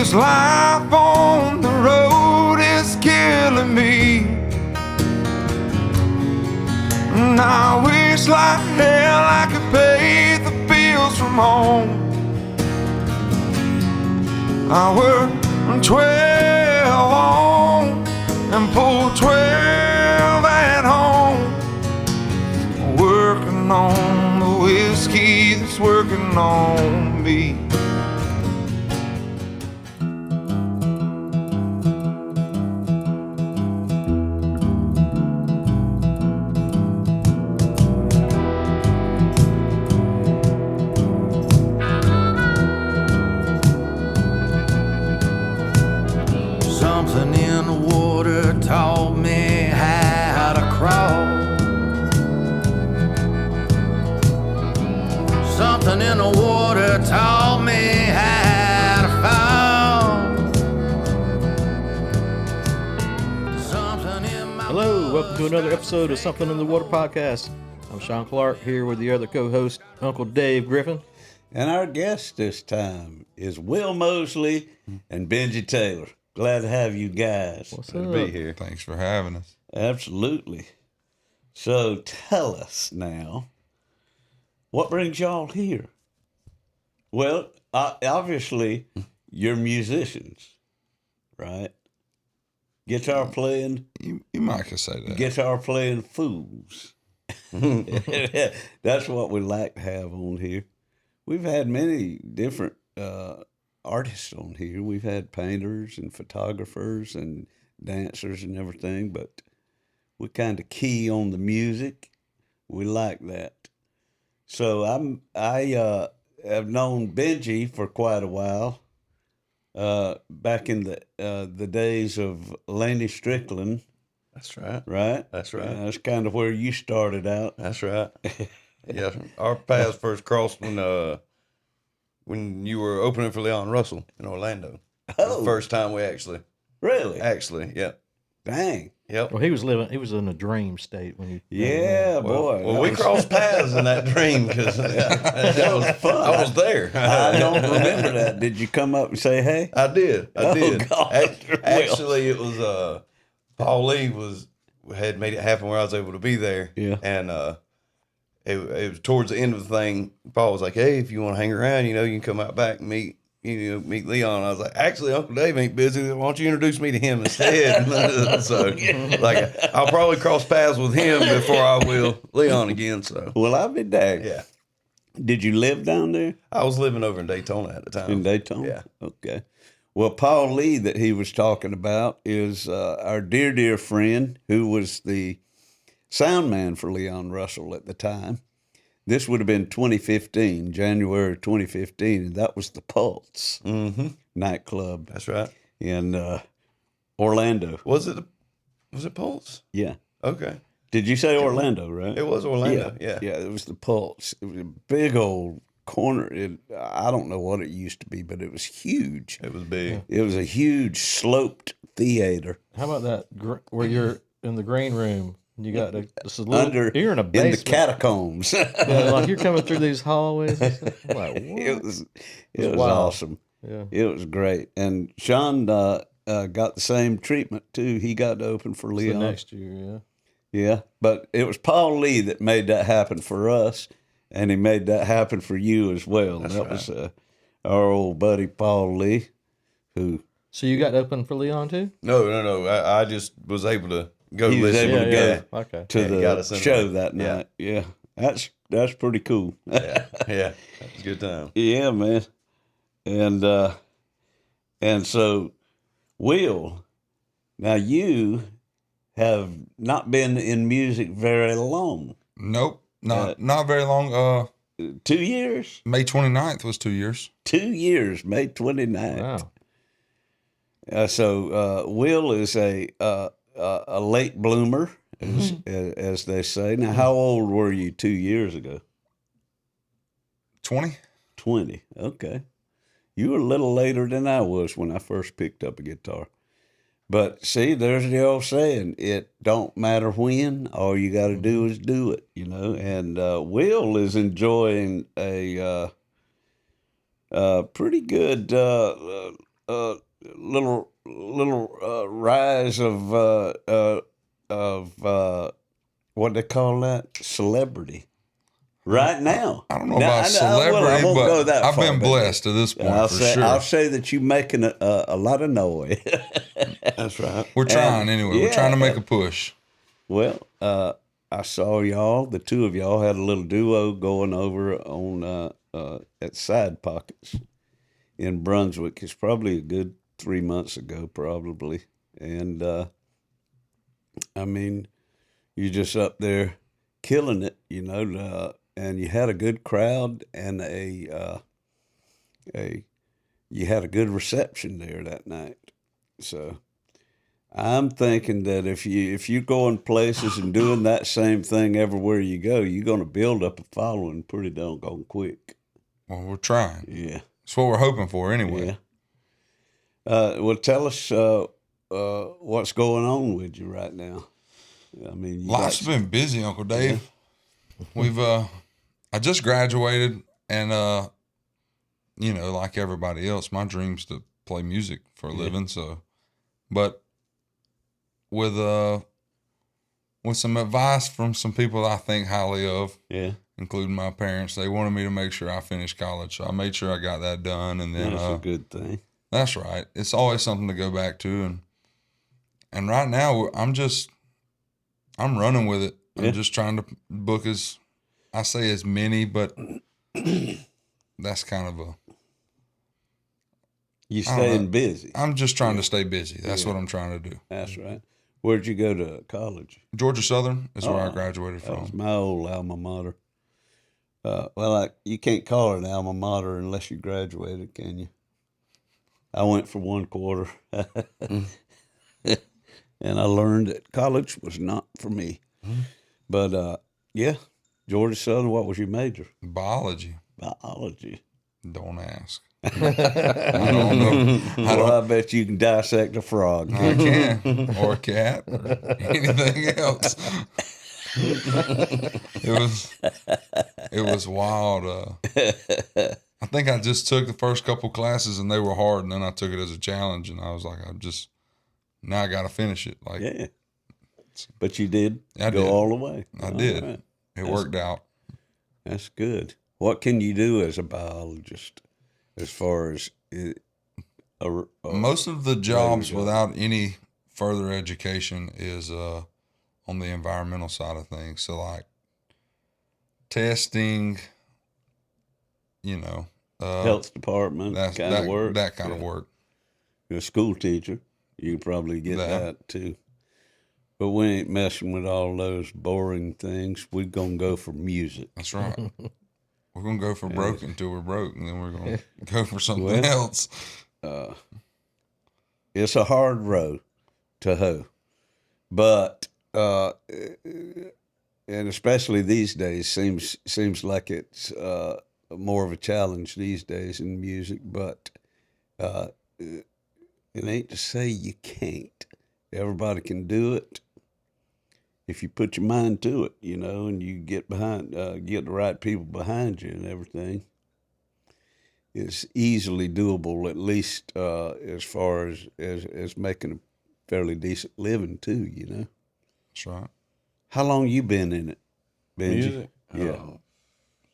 This life on the road is killing me, and I wish like hell I could pay the bills from home. I work 12 on and pull 12 at home, working on the whiskey that's working on me. Something in the water taught me how to crawl. Something in the water taught me how to fall. Something in my Hello, welcome to another episode of Something in the Water Podcast. I'm Sean Clark here with the other co-host, Uncle Dave Griffin. And our guest this time is Will Moseley and Benji Taylor. Glad to have you guys. What's Good up? to be here. Thanks for having us. Absolutely. So tell us now, what brings y'all here? Well, obviously, you're musicians, right? Guitar playing. You might could say that. Guitar playing fools. That's what we like to have on here. We've had many different artists on here. We've had painters and photographers and dancers and everything, but we kind of key on the music. We like that. So I have known Benji for quite a while. Back in the days of Laney Strickland. That's right. Right? That's right. That's kind of where you started out. That's right. Yeah, our paths first crossed when you were opening for Leon Russell in Orlando. Oh. The first time we actually, Really? yeah. Dang. Yep. Well, he was in a dream state when you. Yeah, boy. Well, we crossed paths in that dream because that was fun. I was there. I don't remember that. Did you come up and say hey? I did. Oh, God. Actually, it was Paul Lee had made it happen where I was able to be there. Yeah. And it was towards the end of the thing. Paul was like, "Hey, if you want to hang around, you can come out back and meet Leon." I was like, "Actually, Uncle Dave ain't busy. Why don't you introduce me to him instead?" So, like, I'll probably cross paths with him before I will Leon again. So, Well, I'll be dang. yeah, Did you live down there I was living over in Daytona at the time. in Daytona? Yeah. Okay. Well, Paul Lee that he was talking about is our dear friend who was the sound man for Leon Russell at the time. This would have been 2015, January 2015, and that was the Pulse nightclub That's right. in Orlando. Was it Pulse? Yeah. Okay. Did you say Orlando, right? It was Orlando. Yeah. Yeah, it was the Pulse. It was a big old corner. I don't know what it used to be, but it was huge. It was big. It was a huge sloped theater. How about that where you're in the green room? You got this is you're in a in basement. the catacombs. Yeah, like you're coming through these hallways. And stuff. I'm like, what? It was wild. awesome. Yeah. It was great. And Sean got the same treatment too. He got to open for So Leon. next year, yeah. Yeah, but it was Paul Lee that made that happen for us, and he made that happen for you as well. That's that right. was our old buddy Paul Lee, who So you got to open for Leon too? No. I just was able to go He was listen. able to go. Yeah. Okay. to Yeah, got the us in show there. that Yeah. night. Yeah, that's pretty cool. Yeah. That was a good time. Yeah, man. And so, Will, now you have not been in music very long. Nope. Not very long. 2 years? May 29th was 2 years. 2 years, May 29th. Wow. So Will is a late bloomer, as they say. Now, how old were you 2 years ago? 20? 20. Okay. You were a little later than I was when I first picked up a guitar. But see, there's the old saying, it don't matter when, all you got to do is do it, And Will is enjoying a pretty good little rise of what they call that, celebrity. Right now, I don't know about celebrity, I won't go but that I've far, been but blessed to this point I'll for say, sure. I'll say that you're making a lot of noise. That's right. We're trying anyway. We're trying to make a push. Well, I saw y'all. The two of y'all had a little duo going over on at Side Pockets in Brunswick. It's probably a good 3 months ago, probably. And I mean, you're just up there killing it, you know. And you had a good crowd and you had a good reception there that night. So I'm thinking that if you're going places and doing that same thing everywhere you go, you're going to build up a following pretty doggone quick. Well, we're trying. Yeah. That's what we're hoping for anyway. Yeah. Well, tell us what's going on with you right now. I mean, Life's been busy, Uncle Dave. Yeah. We've I just graduated, and you know, like everybody else, my dream's to play music for a living. So, but with some advice from some people I think highly of, including my parents, they wanted me to make sure I finished college. So I made sure I got that done, and then that's a good thing. That's right. It's always something to go back to, and right now I'm running with it. I'm just trying to book as many, but that's kind of you staying busy. I'm just trying to stay busy. That's what I'm trying to do. That's right. Where'd you go to college? Georgia Southern is where I graduated from. That was my old alma mater. Well, you can't call it an alma mater unless you graduated, can you? I went for 1 quarter, and I learned that college was not for me. But Georgia Southern. What was your major? Biology. Biology. Don't ask. I don't know. I bet you can dissect a frog. I can, or a cat, or anything else. It was wild. I think I just took the first couple classes and they were hard, and then I took it as a challenge, and I was like, now I got to finish it. Like, yeah. But you did go all the way. I did. Right. It worked out. That's good. What can you do as a biologist as far as most of the jobs without any further education is on the environmental side of things. So like testing, you know, health department kind of work. That kind of work. You're a school teacher. You can probably get that too. But we ain't messing with all those boring things. We're going to go for music. That's right. We're going to go for broke until we're broke, and then we're going to go for something else. It's a hard road to hoe. But, and especially these days, seems like it's more of a challenge these days in music. But it ain't to say you can't. Everybody can do it if you put your mind to it, you know, and you get the right people behind you and everything. It's easily doable, at least as far as making a fairly decent living too, you know. That's right. How long you been in it, Benji? Music? Yeah.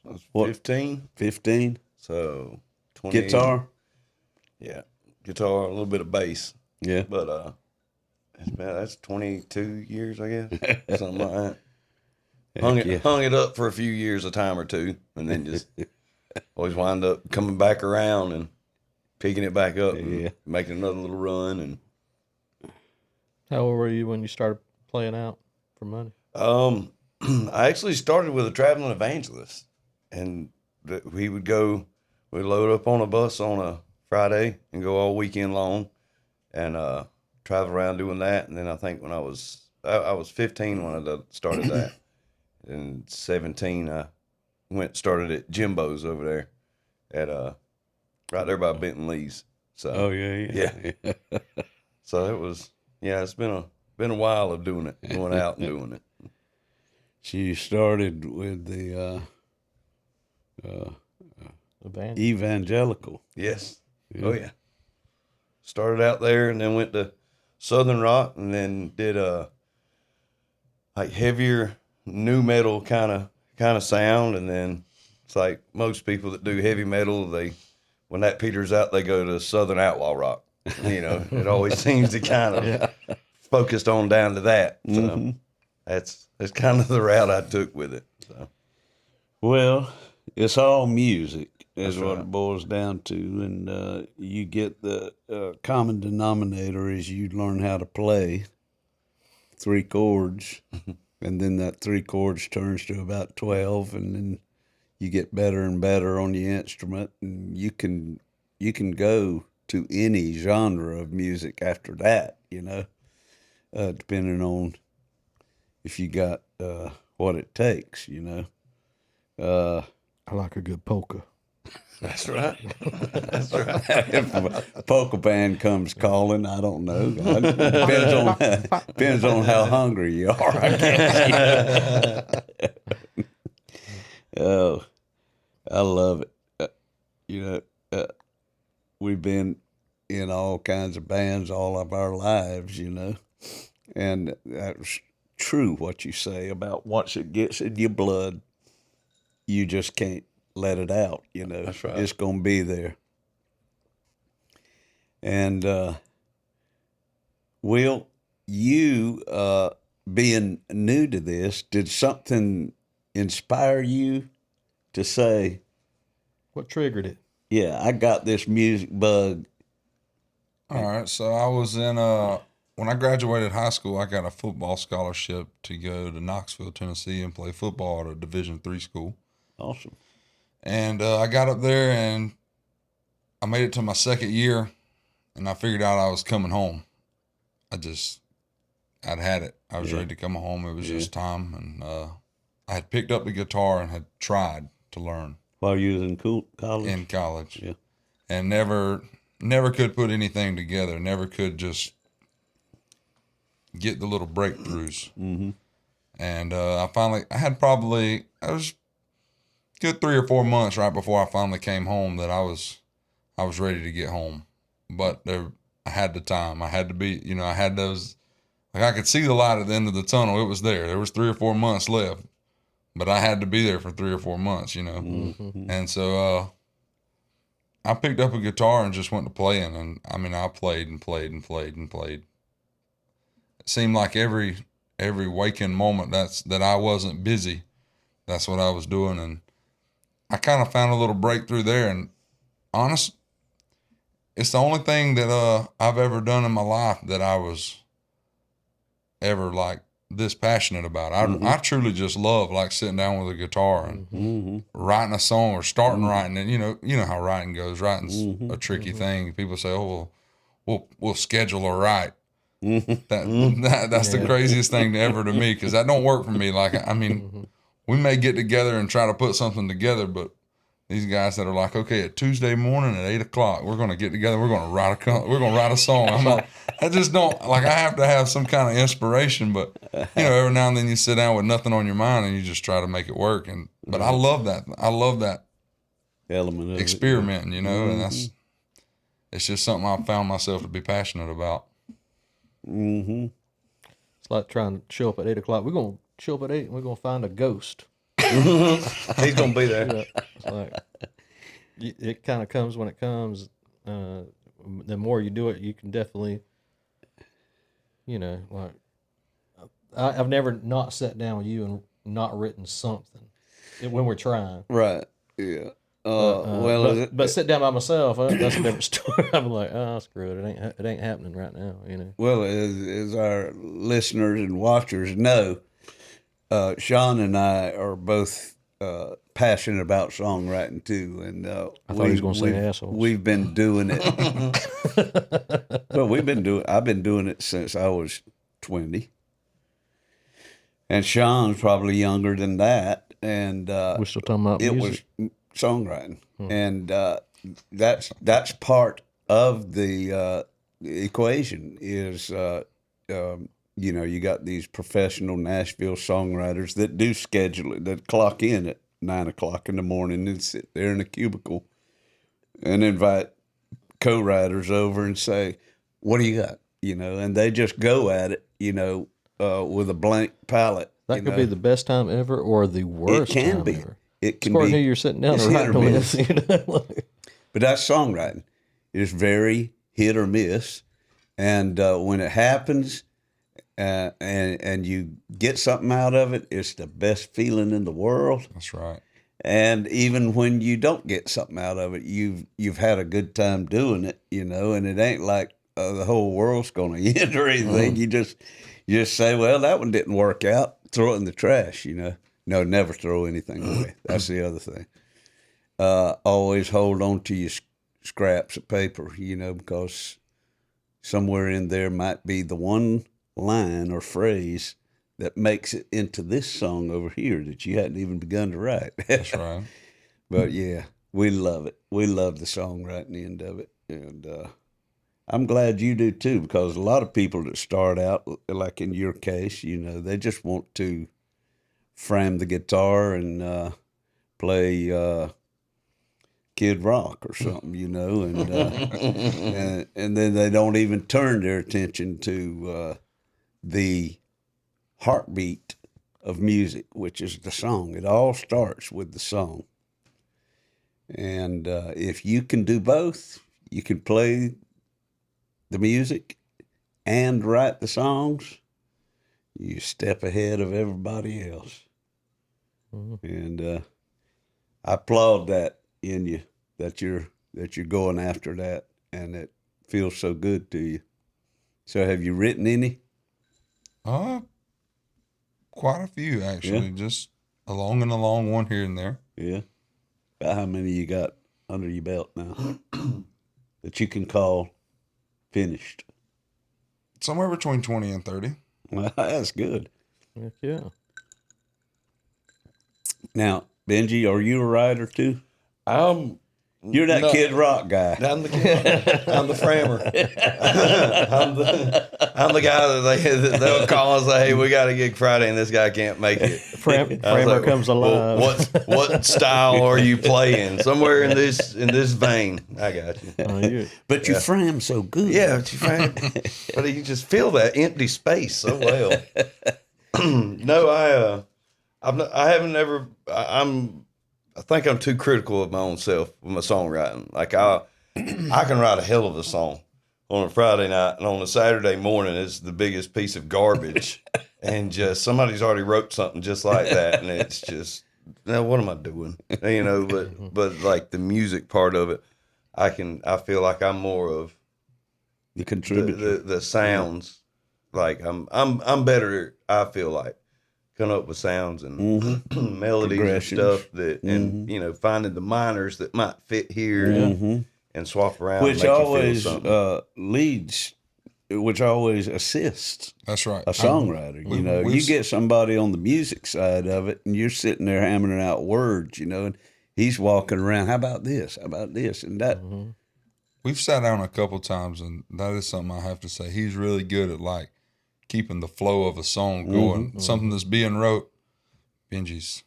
I was 15. 15? So 20. Guitar? Yeah. Guitar, a little bit of bass. Yeah. But that's 22 years, I guess. Something like that. Hung it up for a few years, a time or two, and then just always wind up coming back around and picking it back up and making another little run. And how old were you when you started playing out for money? I actually started with a traveling evangelist, and we'd load up on a bus on a Friday and go all weekend long, and travel around doing that. And then I think when I was 15 when I started that, and 17 I started at Jimbo's over there at right there by Benton Lee's. So yeah. So it was it's been a while of doing it, going out and doing it. So you started with the evangelical. Yes. Yeah. Oh yeah. started out there, and then went to Southern rock, and then did like heavier new metal kind of sound, and then it's like most people that do heavy metal, when that peters out, they go to Southern outlaw rock. It always seems to kind of focused on down to that. So that's kind of the route I took with it. So. Well, it's all music is That's what right. it boils down to, and you get the common denominator is you learn how to play 3 chords, and then that 3 chords turns to about 12, and then you get better and better on the instrument, and you can go to any genre of music after that, depending on if you got what it takes, I like a good polka. That's right. That's right. If a polka band comes calling, I don't know. Depends on how hungry you are, I guess. Oh, I love it. We've been in all kinds of bands all of our lives, and that's true what you say about once it gets in your blood, you just can't let it out, That's right. It's going to be there. And, Will, you being new to this, did something inspire you to say, What triggered it? yeah, I got this music bug? All right. So I was in when I graduated high school, I got a football scholarship to go to Knoxville, Tennessee, and play football at a Division III school. Awesome. And I got up there, and I made it to my second year, and I figured out I was coming home. I'd had it. I was ready to come home. It was just time, and I had picked up the guitar and had tried to learn While you was in college? in college, Yeah. and never could put anything together. Never could just get the little breakthroughs. Mm-hmm. And I was good 3 or 4 months right before I finally came home that I was ready to get home. But I had the time. I had to be, I had those, like I could see the light at the end of the tunnel. It was there. There was 3 or 4 months left, but I had to be there for 3 or 4 months, Mm-hmm. And so I picked up a guitar and just went to playing. And I mean, I played and played and played and played. It seemed like every waking moment that I wasn't busy, that's what I was doing. And I kind of found a little breakthrough there. And honest, it's the only thing that I've ever done in my life that I was ever like this passionate about. I truly just love like sitting down with a guitar and writing a song or starting writing it. You know how writing goes. Writing's a tricky thing. People say, "Oh, well, we'll schedule a write." That's the craziest thing ever to me, because that don't work for me. Like, I mean, we may get together and try to put something together, but these guys that are like, okay, at Tuesday morning at 8:00, we're going to get together. We're going to write a song. I'm like, I just don't like. I have to have some kind of inspiration, but every now and then you sit down with nothing on your mind and you just try to make it work. But I love that. I love that Element of experimenting, and it's just something I found myself to be passionate about. Mm-hmm. It's like trying to show up at 8:00. We're gonna show up at 8, and we're gonna find a ghost. He's gonna be there. It's like it kind of comes when it comes. The more you do it, you can definitely, like I've never not sat down with you and not written something when we're trying. Right. Yeah. But sit down by myself, that's a different story. I'm like, oh, screw it. It ain't happening right now. Well, as our listeners and watchers know, Sean and I are both passionate about songwriting too, and I thought he was going to say assholes. We've been doing it. Well, I've been doing it since I was 20, and Sean's probably younger than that. And we're still talking about music. Was songwriting, and that's part of the equation. Is you got these professional Nashville songwriters that do schedule it, that clock in at 9:00 in the morning and sit there in a cubicle and invite co-writers over and say, what do you got? You know, and they just go at it, you know, with a blank palette. That could be the best time ever or the worst It can time be. ever. It can According be. to who you're sitting down It's and hit or writing miss. with. You know? But that's songwriting. It's very hit or miss. And when it happens and you get something out of it, it's the best feeling in the world. That's right. And even when you don't get something out of it, you've had a good time doing it, you know, and it ain't like the whole world's going to end or anything. You just say, well, that one didn't work out. Throw it in the trash, you know. No, never throw anything away. That's the other thing. Always hold on to your scraps of paper, you know, because somewhere in there might be the one line or phrase that makes it into this song over here that you hadn't even begun to write. That's right. But yeah, we love it. We love the songwriting end of it. And I'm glad you do too, because a lot of people that start out, like in your case, you know, they just want to frame the guitar and play Kid Rock or something, you know, and then they don't even turn their attention to the heartbeat of music, which is the song. It all starts with the song. And if you can do both, you can play the music and write the songs, you step ahead of everybody else. And I applaud that in you, that you're going after that, and it feels so good to you. So have you written any? Quite a few actually. Yeah. Just along one here and there. Yeah. About how many you got under your belt now that you can call finished? Somewhere between 20 and 30. Well, that's good. Heck yeah. Now, Benji, are you a writer too? You're that No. Kid Rock guy. I'm the framer. I'm the guy that they'll call and say, "Hey, we got a gig Friday, and this guy can't make it." Framer I was like, comes alive. "Well, what style are you playing? Somewhere in this vein." I got you. But you frame so good. Yeah, but you just feel that empty space so well. No, I think I'm too critical of my own self with my songwriting. Like I can write a hell of a song on a Friday night, and on a Saturday morning it's the biggest piece of garbage, and just somebody's already wrote something just like that, and it's just, now what am I doing? You know, but like the music part of it, I feel like I'm more of the contributor. The sounds. Like I'm better. I feel like coming up with sounds and melodies and stuff that, and you know, finding the minors that might fit here and swap around, Which and make always you feel leads, which always assists That's right. a songwriter. You know, you get somebody on the music side of it, and you're sitting there hammering out words, you know, and he's walking around. How about this? How about this? And that. We've sat down a couple times, and that is something I have to say. He's really good at like keeping the flow of a song going. Something that's being wrote, Benji's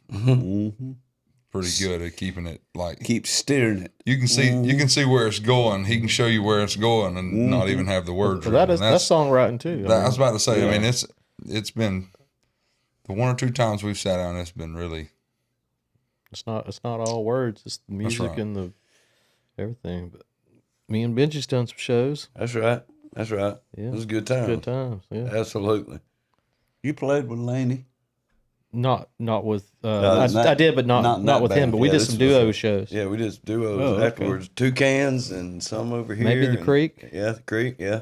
pretty good at keeping it like. Keep steering it. You can see where it's going. He can show you where it's going, and not even have the words. Well, written. that's songwriting too. I was about to say. I mean, it's been the one or two times we've sat down. It's been really. It's not all words. It's the music right. and the everything. But me and Benji's done some shows. That's right. That's right. Yeah. It was a good time. Good times. Yeah. Absolutely. You played with Laney. Not with not- I did, but not not with that him. bad. But we Yeah, did this some was duo shows. Yeah, we did duos Oh, okay. afterwards. Toucans and some over here. Maybe the and- Creek. Yeah, the Creek. Yeah.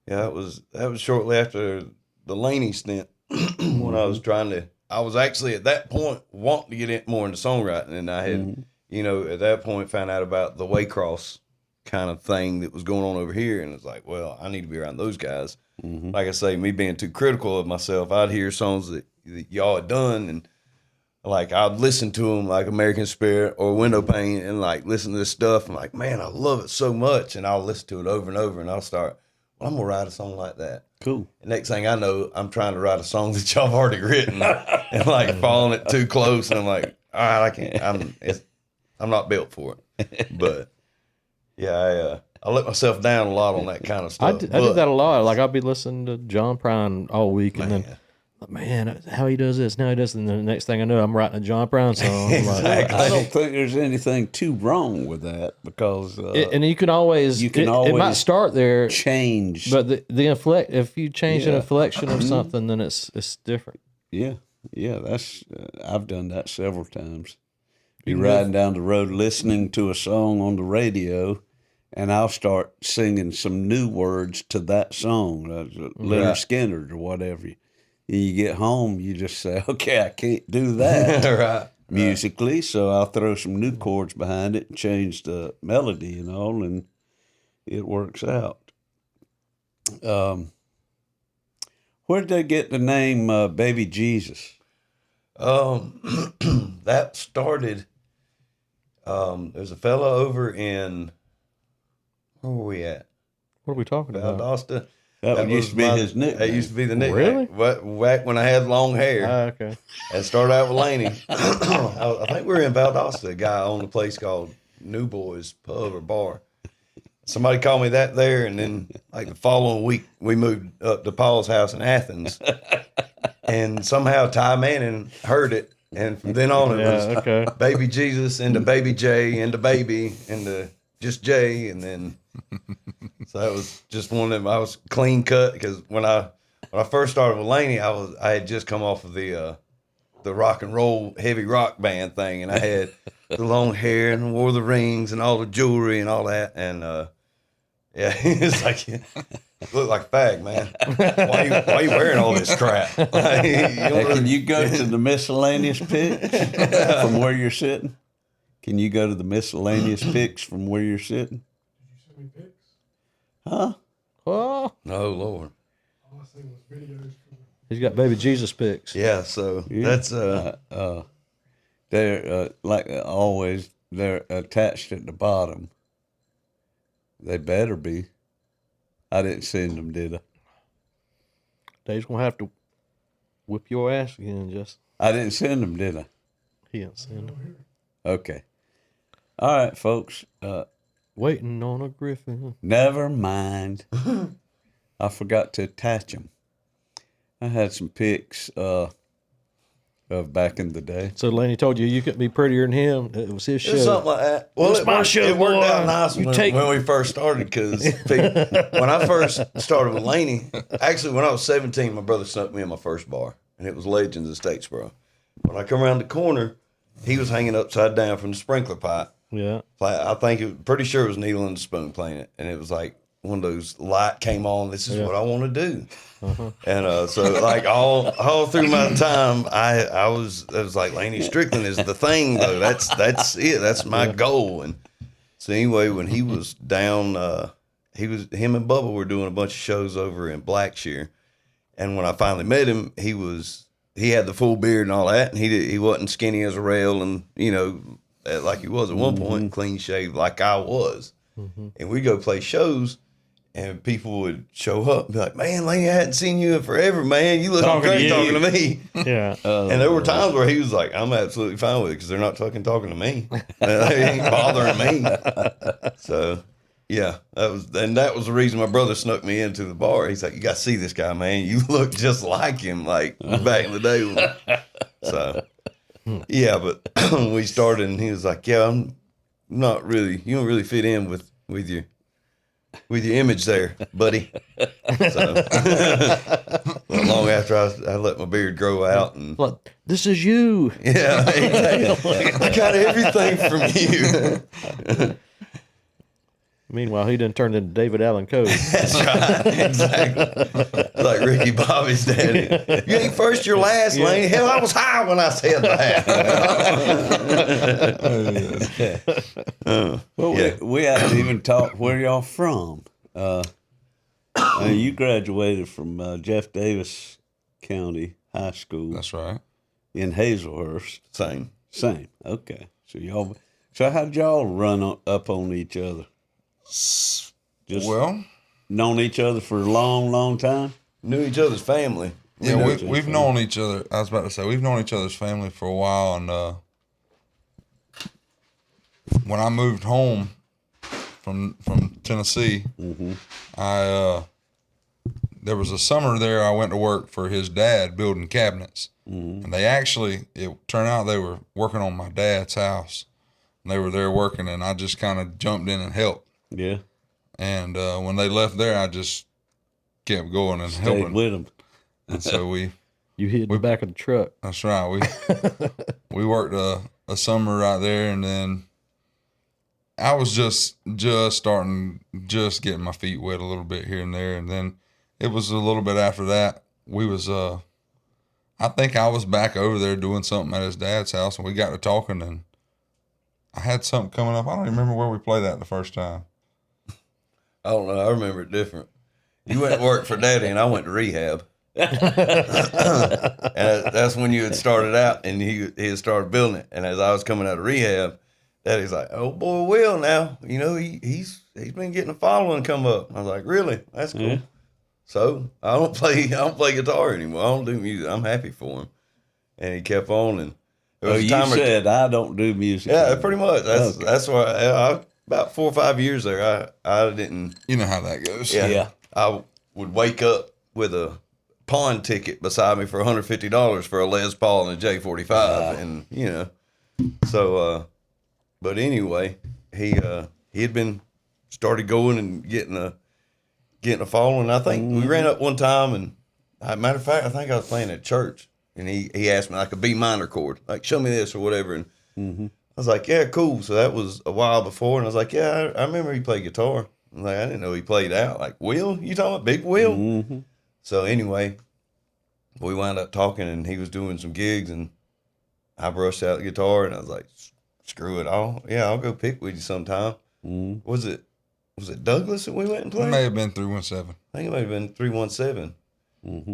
Yeah, that was shortly after the Laney stint when I was I was actually at that point wanting to get in more into songwriting, and I had, you know, at that point found out about the Waycross kind of thing that was going on over here, and it's like, well, I need to be around those guys. Like I say, me being too critical of myself, I'd hear songs that y'all had done, and like I'd listen to them, like American Spirit or Window Pane, and like listen to this stuff. I'm like, man, I love it so much, and I'll listen to it over and over, and I'll start, well, I'm gonna write a song like that. Cool. And next thing I know, I'm trying to write a song that y'all have already written, and like following it too close, and I'm like, all right, I can't. I'm not built for it. But yeah, I let myself down a lot on that kind of I stuff. do that a lot. Like I'll be listening to John Prine all week, and then, man, how he does this, now he does, and the next thing I know, I'm writing a John Prine song. I'm like, Exactly. I don't think there's anything too wrong with that because and you can always, it might always start there, change. but the inflect, if you change an Yeah. inflection of something, then it's different. Yeah, that's I've done that several times. Be riding down the road listening to a song on the radio, and I'll start singing some new words to that song, Leonard Skinner or whatever. And you get home, you just say, "Okay, I can't do that Right. musically," so I'll throw some new chords behind it and change the melody and all, and it works out. Where did they get the name Baby Jesus? That started. There's a fella over in, where were we at? What are we talking about? Valdosta. That used to be his nickname. That used to be the nickname. Really? Back when I had long hair. Okay. And started out with Laney. I think we were in Valdosta. A guy owned a place called New Boys Pub or Bar. Somebody called me that there, and then like the following week we moved up to Paul's house in Athens, and somehow Ty Manning heard it, and from then on it was Baby Jesus into Baby J into Baby into just J, and then so that was just one of them. I was clean cut because when I first started with Laney, I had just come off of the rock and roll heavy rock band thing, and I had the long hair and wore the rings and all the jewelry and all that, and yeah, it's like you look like a fag, man. Why you wearing all this crap? Can you go to the miscellaneous pics from where you're sitting? Can you go to the miscellaneous pics from where you're sitting? Did you send me pics? Huh? Oh, Oh Lord. All I seen was videos from he's got Baby Jesus pics. Yeah, so that's They're like always. They're attached at the bottom. They better be. I didn't send them, did I? Dave's gonna have to whip your ass again. Just I didn't send them, did I? he didn't send them. Okay. All right, folks. Waiting on a griffin. Never mind. I forgot to attach them. I had some pics of back in the day. So Laney told you couldn't be prettier than him. It was his show. it's something like that. Well, It's my show, it worked boy. out nice You when, take- when we first started because when I first started with Laney, actually when I was 17, my brother snuck me in my first bar, and it was Legends of Statesboro. When I come around the corner, he was hanging upside down from the sprinkler pipe. Yeah. I think pretty sure it was Needle and the Spoon playing it, and it was like one of those light came on. This is what I want to do, and so like all through my time, I was like Laney Strickland is the thing though. That's it. That's my goal. And so anyway, when he was down, him and Bubba were doing a bunch of shows over in Blackshear, and when I finally met him, he had the full beard and all that, and he wasn't skinny as a rail, and like he was at one point, clean shaved like I was. And we'd go play shows, and people would show up and be like, "Man, Laney, I hadn't seen you in forever, man. You look great talking to me." Yeah. And there were times where he was like, "I'm absolutely fine with it because they're not talking to me. They ain't bothering me." So, yeah, that was the reason my brother snuck me into the bar. He's like, "You got to see this guy, man. You look just like him, like back in the day." So, yeah, but we started, and he was like, "Yeah, I'm not really. You don't really fit in with your image there, buddy." So, long after I let my beard grow out, and Look, this is you. yeah, exactly. I got everything from you. Meanwhile, he done turned into David Allen Coe. That's right, exactly. Like Ricky Bobby's daddy. You ain't first, you're last, Laney. Hell, I was high when I said that. Well, we haven't even talked where y'all from. You graduated from Jeff Davis County High School. That's right. In Hazelhurst. Same. Okay. So how'd y'all run up on each other? Well, Known each other for a long, long time? Knew each other's family. yeah, we've known each other. I was about to say we've known each other's family for a while, and when I moved home from Tennessee, there was a summer there I went to work for his dad building cabinets. And it turned out they were working on my dad's house. And they were there working, and I just kind of jumped in and helped. Yeah. And when they left there, I just kept going and Stayed helping. with them. And so You hid in the back of the truck. that's right. We worked a summer right there, and then I was just starting, just getting my feet wet a little bit here and there. And then it was a little bit after that, I think I was back over there doing something at his dad's house, and we got to talking, and I had something coming up. I don't even remember where we played that the first time. I don't know. I remember it different. You went to work for Daddy, and I went to rehab. And that's when you had started out, and he had started building it. And as I was coming out of rehab, Daddy's like, "Oh boy, Will, now he's been getting a following come up." I was like, "Really? That's cool." Yeah. So I don't play guitar anymore. I don't do music. I'm happy for him. And he kept on, and there was a You time said I don't do music. yeah, anymore. pretty much. That's Okay. that's why about 4 or 5 years there, I didn't. You know how that goes. Yeah. I would wake up with a pawn ticket beside me for $150 for a Les Paul and a J45, and so. But anyway, he had been started going and getting a following. I think we ran up one time, and matter of fact, I think I was playing at church, and he asked me like a B minor chord, like show me this or whatever, and I was like, yeah, cool. So that was a while before, and I was like, yeah, I remember he played guitar. I'm like, I didn't know he played out. Like, Will? You talking about Big Will? So anyway, we wound up talking, and he was doing some gigs, and I brushed out the guitar, and I was like, screw it. I'll go pick with you sometime. Was it Douglas that we went and It played? may have been 317. I think it might have been 317.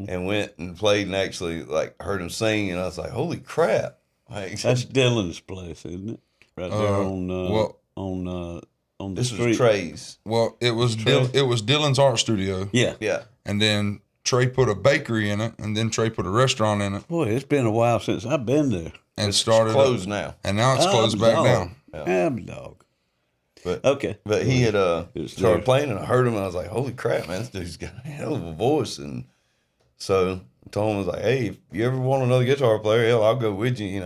And went and played and actually like heard him sing, and I was like, holy crap. Like, That's Dylan's place, isn't it? Right there on the this street. was Trey's. Well, it was Dylan's art studio, Yeah. Yeah. and then Trey put a bakery in it, and then Trey put a restaurant in it, Boy, it's been a while since I've been there. and It's started closed now. and now it's closed back down. I'm a dog. But Okay. But he had was started there. playing, and I heard him, and I was like, holy crap, man, this dude's got a hell of a voice. And so I told him, I was like, hey, if you ever want another guitar player, hell, I'll go with you.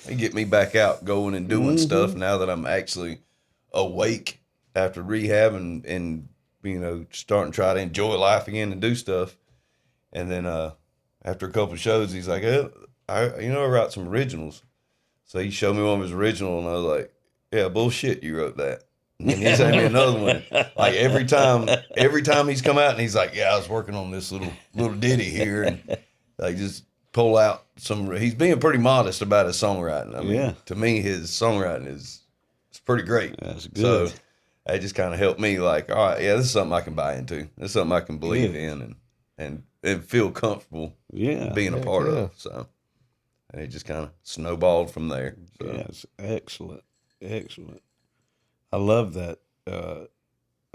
They get me back out going and doing stuff now that I'm actually awake after rehab and starting to try to enjoy life again and do stuff. And then after a couple of shows, he's like, I wrote some originals. So he showed me one of his originals, and I was like, yeah, bullshit, you wrote that. And he sent me another one. Like every time he's come out, and he's like, yeah, I was working on this little ditty here, and like just pull out some. He's being pretty modest about his songwriting. I mean, to me, his songwriting is pretty great. That's good. So it just kind of helped me. Like, all right, yeah, this is something I can buy into. This is something I can believe in, and feel comfortable being a part of. So, and it just kind of snowballed from there. So. Yes, excellent. I love that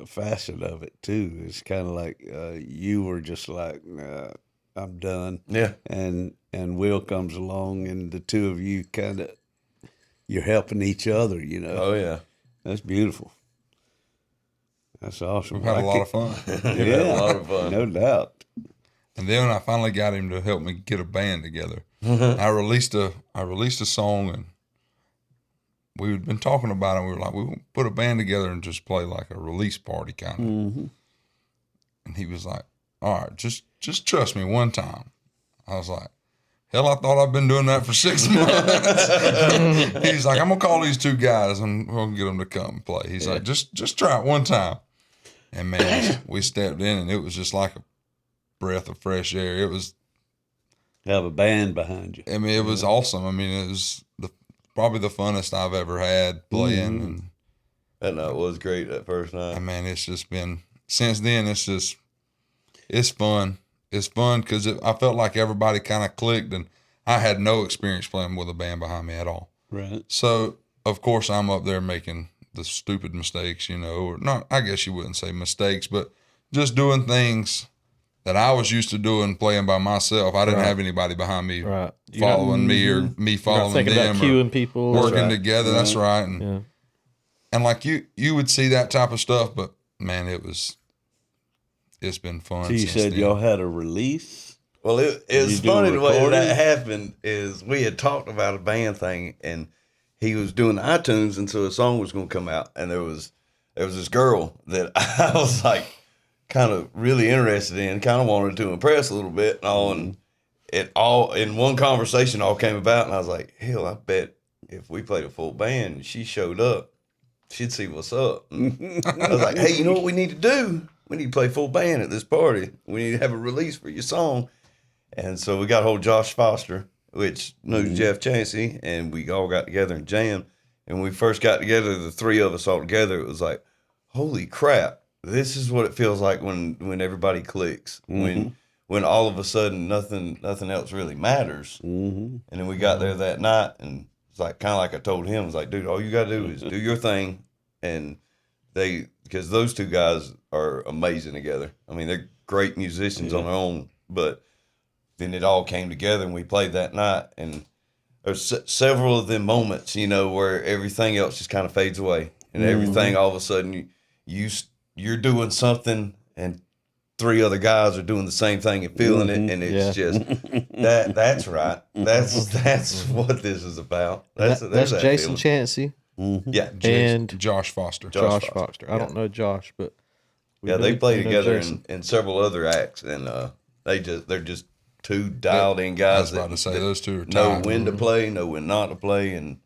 facet of it too. It's kind of like you were just like, I'm done. Yeah. And Will comes along, and the two of you you're helping each other. Oh yeah. That's beautiful. That's awesome. We've had a lot of fun. Yeah, a lot of fun. no doubt. And then I finally got him to help me get a band together. I released a song, and we had been talking about it. We were like, we put a band together and just play like a release party kind of. And he was like, all right, just trust me one time. I was like, hell, I thought I've been doing that for 6 months. He's like, I'm gonna call these two guys and we'll get them to come and play. He's like, just try it one time. And man, we stepped in, and it was just like a breath of fresh air. It was, Have a band behind you. I mean, it was awesome. I mean, it was probably the funnest I've ever had playing. And That night was great that first night. man, it's just been, since then, it's fun. It's fun because I felt like everybody kind of clicked, and I had no experience playing with a band behind me at all. Right. So, of course, I'm up there making the stupid mistakes, or not, I guess you wouldn't say mistakes, but just doing things that I was used to doing playing by myself. I didn't have anybody behind me Right. following me or me You're not following thinking them about or cueing people. working together. That's right. And And like you would see that type of stuff, but man, it's been fun. So you since said then. y'all had a release? Well, it was you do funny the way recording? that happened is we had talked about a band thing, and he was doing iTunes, and so a song was going to come out, and there was this girl that I was like kind of really interested in, kind of wanted to impress a little bit, and all, and it all in one conversation all came about, and I was like, hell, I bet if we played a full band and she showed up, she'd see what's up. And I was like, hey, you know what we need to do? We need to play full band at this party. We need to have a release for your song. And so we got hold of Josh Foster, which knows Jeff Chansey, and we all got together and jammed. And when we first got together, the three of us all together, it was like, holy crap, this is what it feels like when everybody clicks. When all of a sudden nothing else really matters. And then we got there that night, and it's like kind of like I told him, it's like, dude, all you got to do is do your thing. And because those two guys are amazing together. I mean, they're great musicians on their own, but then it all came together and we played that night. And there's several of them moments, where everything else just kind of fades away, and everything all of a sudden you're doing something and three other guys are doing the same thing and feeling it, and it's just that's right. That's what this is about. That's that Jason feeling. Chansey Yeah, and Josh Foster. Josh Foster. I don't know Josh, but they play know together Jason. in several other acts, and they're just two dialed in guys. I was about to say those two are know tied. when to play, know when not to play, and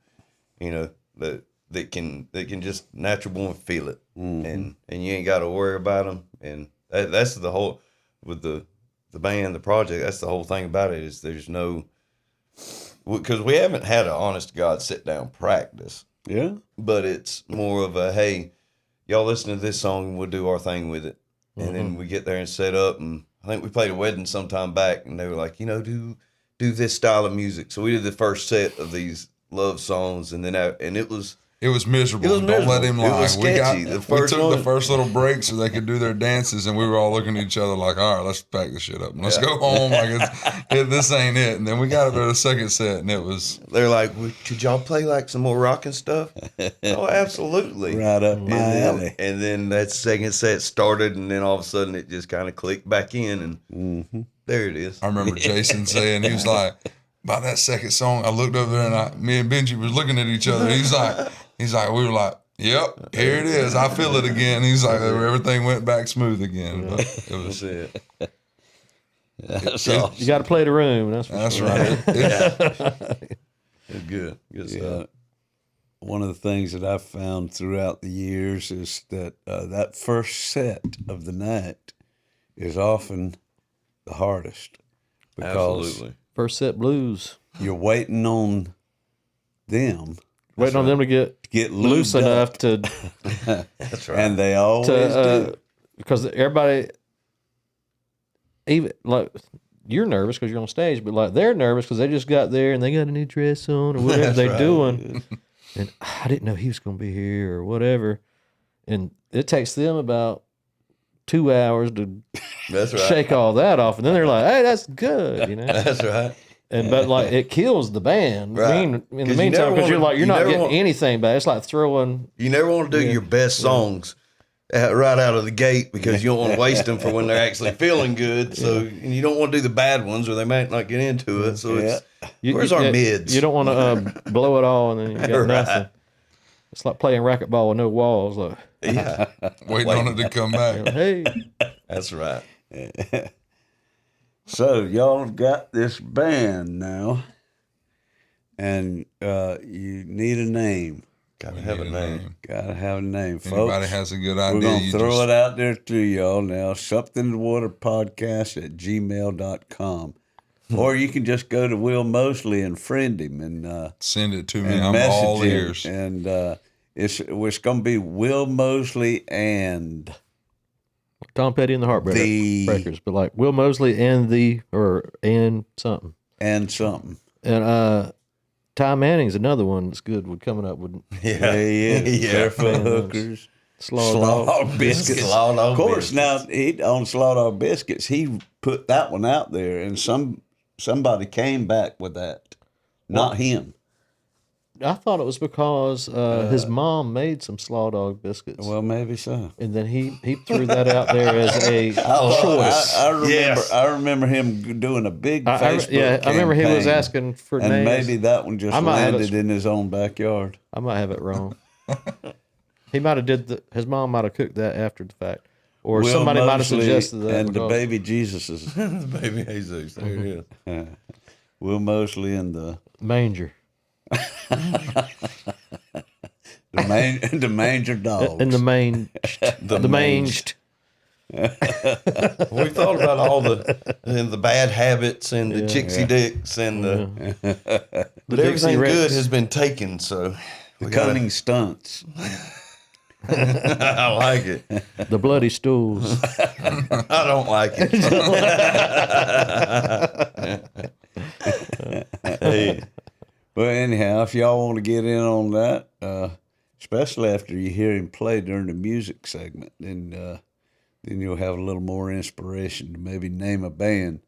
that can just natural born feel it, and you ain't got to worry about them. And that's the whole with the band, the project. That's the whole thing about it is there's no, because we haven't had an honest to God sit down practice. Yeah. But it's more of a, hey, y'all listen to this song and we'll do our thing with it. And then we get there and set up, and I think we played a wedding sometime back, and they were like, do this style of music. So we did the first set of these love songs, and then it was miserable. It was Don't let him miserable. It lie. was sketchy. We The first took one- the first little break so they could do their dances, and we were all looking at each other like, all right, let's pack this shit up and let's go home. Like this ain't it. And then we got up to the second set, and it was. They're like, well, could y'all play like some more rockin' stuff? Oh, absolutely. Right up my alley. And then that second set started, and then all of a sudden it just kind of clicked back in, and there it is. I remember Jason saying, he was like, by that second song, I looked over there and me and Benji was looking at each other. He's like, we were like, yep, here it is. I feel it again. He's like, everything went back smooth again. But it was. That's it. That's it- awesome. you got to play the room. That's Right. It's good. Good stuff. One of the things that I've found throughout the years is that that first set of the night is often the hardest because Absolutely. First set blues. you're waiting on them Waiting on them to get to get loose lubed enough up, to That's right. and they always do. because everybody, even like you're nervous because you're on stage, but like they're nervous because they just got there and they got a new dress on or whatever That's they're right. doing, and I didn't know he was going to be here or whatever, and it takes them about 2 hours to That's right. shake all that off, and then they're like, "Hey, that's good," That's right. And but like it kills the band. Right. In the 'Cause you meantime, never because you're wanna- like you're you not never getting want- anything back. It's like throwing. You never want to do your best songs right out of the gate because you don't want to waste them for when they're actually feeling good. So and you don't want to do the bad ones or they might not get into it. So it's where's our mids? You don't want to blow it all and then you got Right. nothing. It's like playing racquetball with no walls. Like, Yeah, Waiting on it to come back. hey, that's right. So y'all have got this band now, and you need a name. Gotta have a Need name. Gotta have a name, If anybody folks. has a good We're idea, gonna you throw just it out there to y'all now. somethinginthewaterpodcast@gmail.com. Or you can just go to Will Moseley and friend him and send it to me. and I'm message all him. ears. And it's going to be Will Moseley and Tom Petty and the Heartbreakers, but like Will Moseley and something. something. And Ty Manning's another one that's good with coming up with Yeah, He is. Yeah. Barefoot Man, hookers. Slaw Slaw Dog. biscuits. Slaw Dog Of course, biscuits. now he on Slaw Dog biscuits, he put that one out there, and somebody came back with that, not him. I thought it was because his mom made some slaw dog biscuits. Well, maybe so. And then he threw that out there as a choice. I remember him doing a big Facebook I remember he was campaign, asking for and names. maybe that one just I might have landed in his own backyard. I might have it wrong. He might have his mom might have cooked that after the fact. Or Will somebody might have Moseley suggested that. and the baby Jesuses. The baby Jesus. There it is. Will Moseley and the manger. the manger dogs. And the manged. We thought about all the bad habits and the Chixie Dicks and but everything good has been taken. So the cunning stunts. I like it. The bloody stools. I don't like it. Hey. Well, anyhow, if y'all want to get in on that, especially after you hear him play during the music segment, then you'll have a little more inspiration to maybe name a band.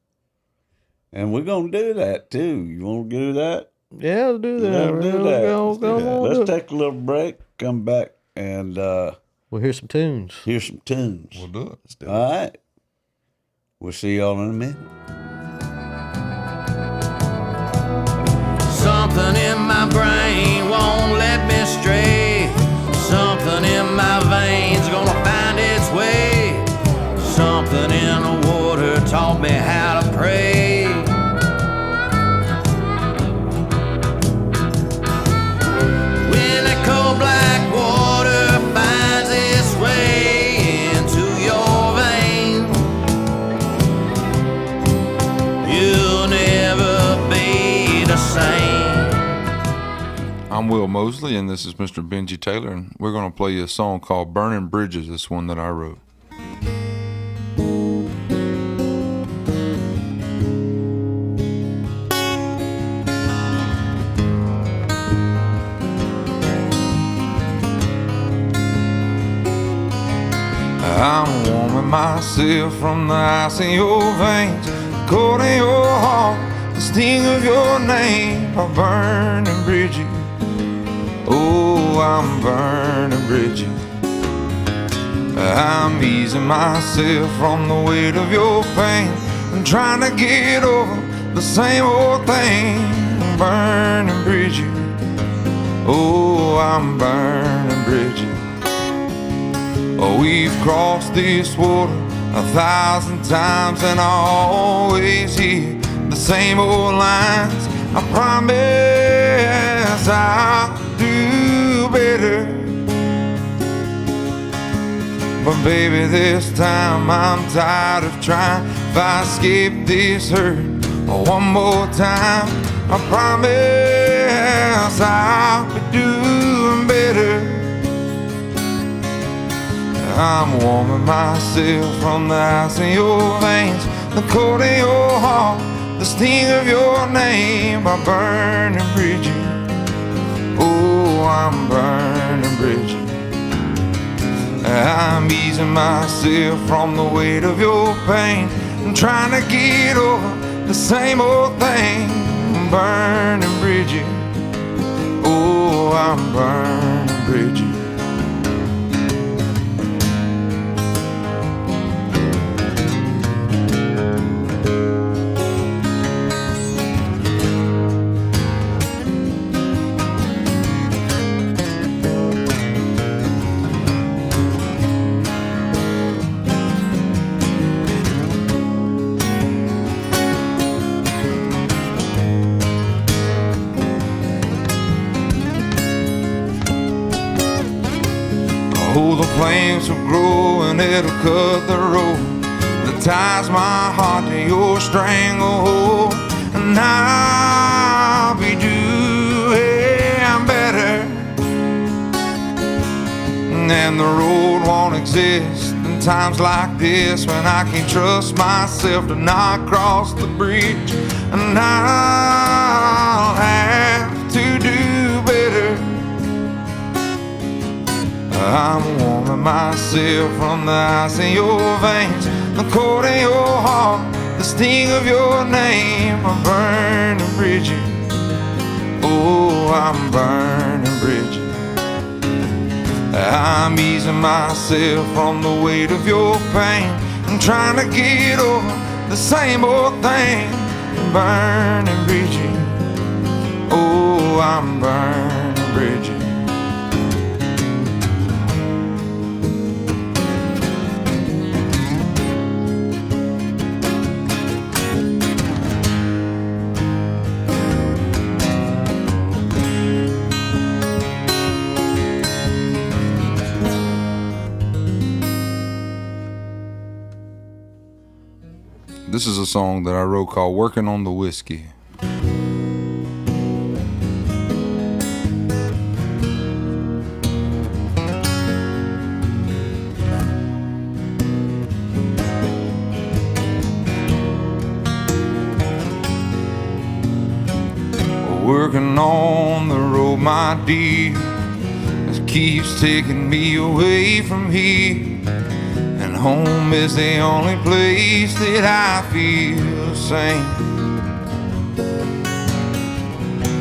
And we're going to do that, too. You want to do that? Yeah, let's do that. Let's take a little break, come back, and we'll hear some tunes. We'll do it. All right. We'll see y'all in a minute. Something in my brain won't let me stray. Something in my veins gonna find its way. Something in the water taught me how to pray. When that cold black water finds its way into your veins, you'll never be the same. I'm Will Moseley, and this is Mr. Benji Taylor, and we're going to play you a song called Burning Bridges, this one that I wrote. I'm warming myself from the ice in your veins, cold in your heart, the sting of your name, a burning bridges. Oh, I'm burning bridges. I'm easing myself from the weight of your pain and trying to get over the same old thing. Burning bridges. Oh, I'm burning bridges. Oh, we've crossed this water 1,000 times and I always hear the same old lines. I promise I'll do better, but baby, this time I'm tired of trying. If I escape this hurt one more time, I promise I'll be doing better. I'm warming myself from the ice in your veins, the cold in your heart, the sting of your name, by burning bridges. Oh, I'm burning bridges. I'm easing myself from the weight of your pain and trying to get over the same old thing. Burning bridges. Oh, I'm burning bridges. Oh, the flames will grow and it'll cut the road that ties my heart to your stranglehold, and I'll be doing better. And the road won't exist in times like this when I can't trust myself to not cross the bridge, and I'll have to do better. I'm warming myself from the ice in your veins, the cold in your heart, the sting of your name, a burning bridges. Oh, I'm burning bridges. I'm easing myself from the weight of your pain. I'm trying to get over the same old thing. Burning bridges. Oh, I'm burning bridges. This is a song that I wrote called Working on the Whiskey. Working on the road, my dear, it keeps taking me away from here. And home is the only place that I feel sane.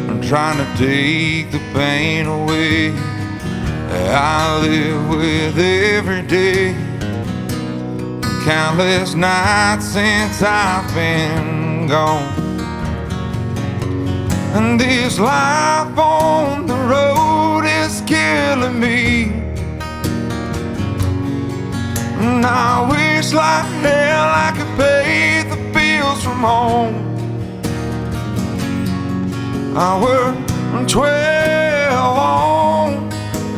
I'm trying to take the pain away that I live with every day. Countless nights since I've been gone. And this life on the road is killing me. And I wish like hell I could pay the bills from home. I work 12 on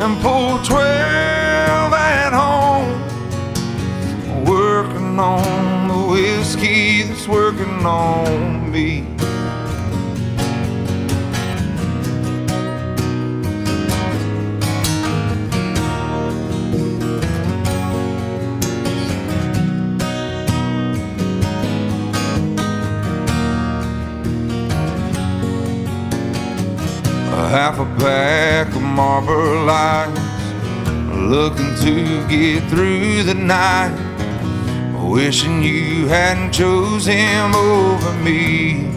and pull 12 at home. Working on the whiskey that's working on me. Half a pack of Marlboro Lights, looking to get through the night, wishing you hadn't chose him over me.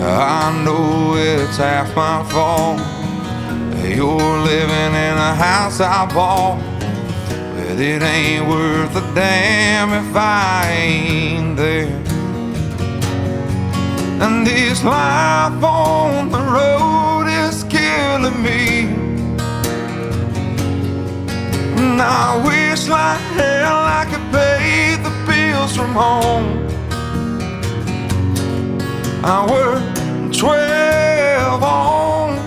I know it's half my fault, you're living in a house I bought, but it ain't worth a damn if I ain't there. And this life on the road is killing me. And I wish like hell I could pay the bills from home. I work 12 on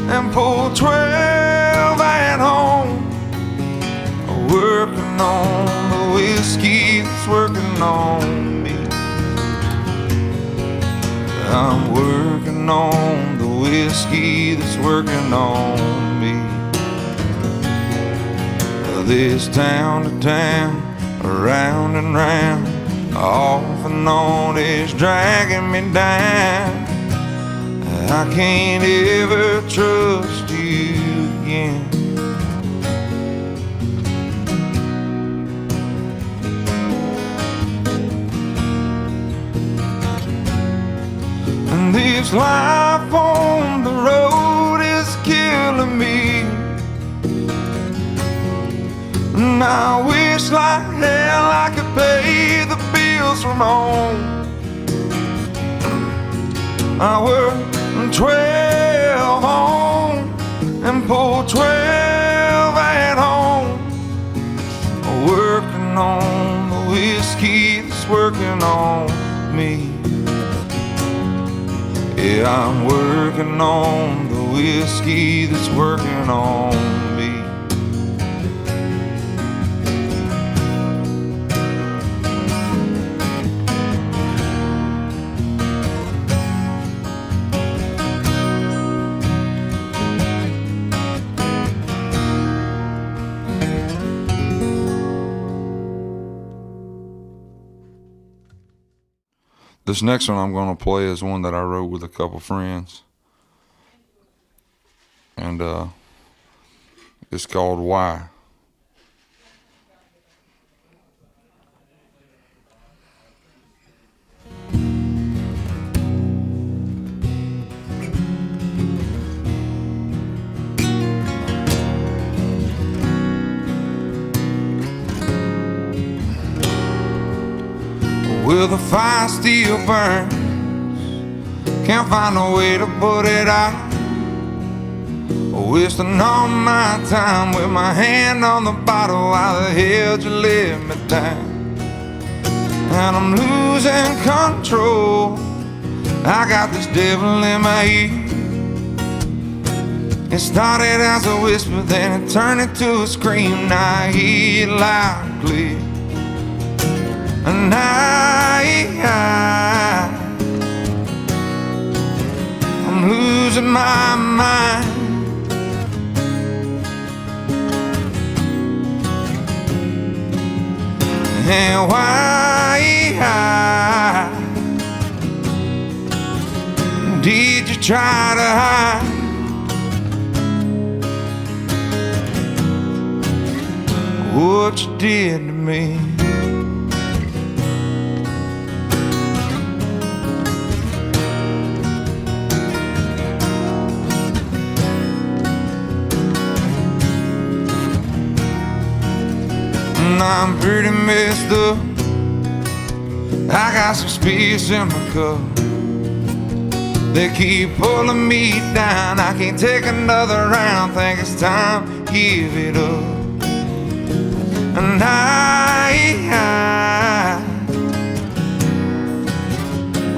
and pull 12 at home. Working on the whiskey that's working on me. I'm working on the whiskey that's working on me. This town to town, around and round, off and on is dragging me down. I can't ever trust you again. And this life on the road is killing me. And I wish like hell I could pay the bills from home. I work 12 on and pull 12 at home. Working on the whiskey that's working on me. Yeah, I'm working on the whiskey that's working on me. This next one I'm going to play is one that I wrote with a couple friends. And it's called Why. Well, the fire still burns, can't find a way to put it out. Wasting all my time with my hand on the bottle. Why the hell did you let me down? And I'm losing control. I got this devil in my ear. It started as a whisper, then it turned into a scream. Now I hear it loud and clear. And I'm losing my mind. And why did you try to hide what you did to me? I'm pretty messed up. I got some space in my cup. They keep pulling me down. I can't take another round. Think it's time to give it up. And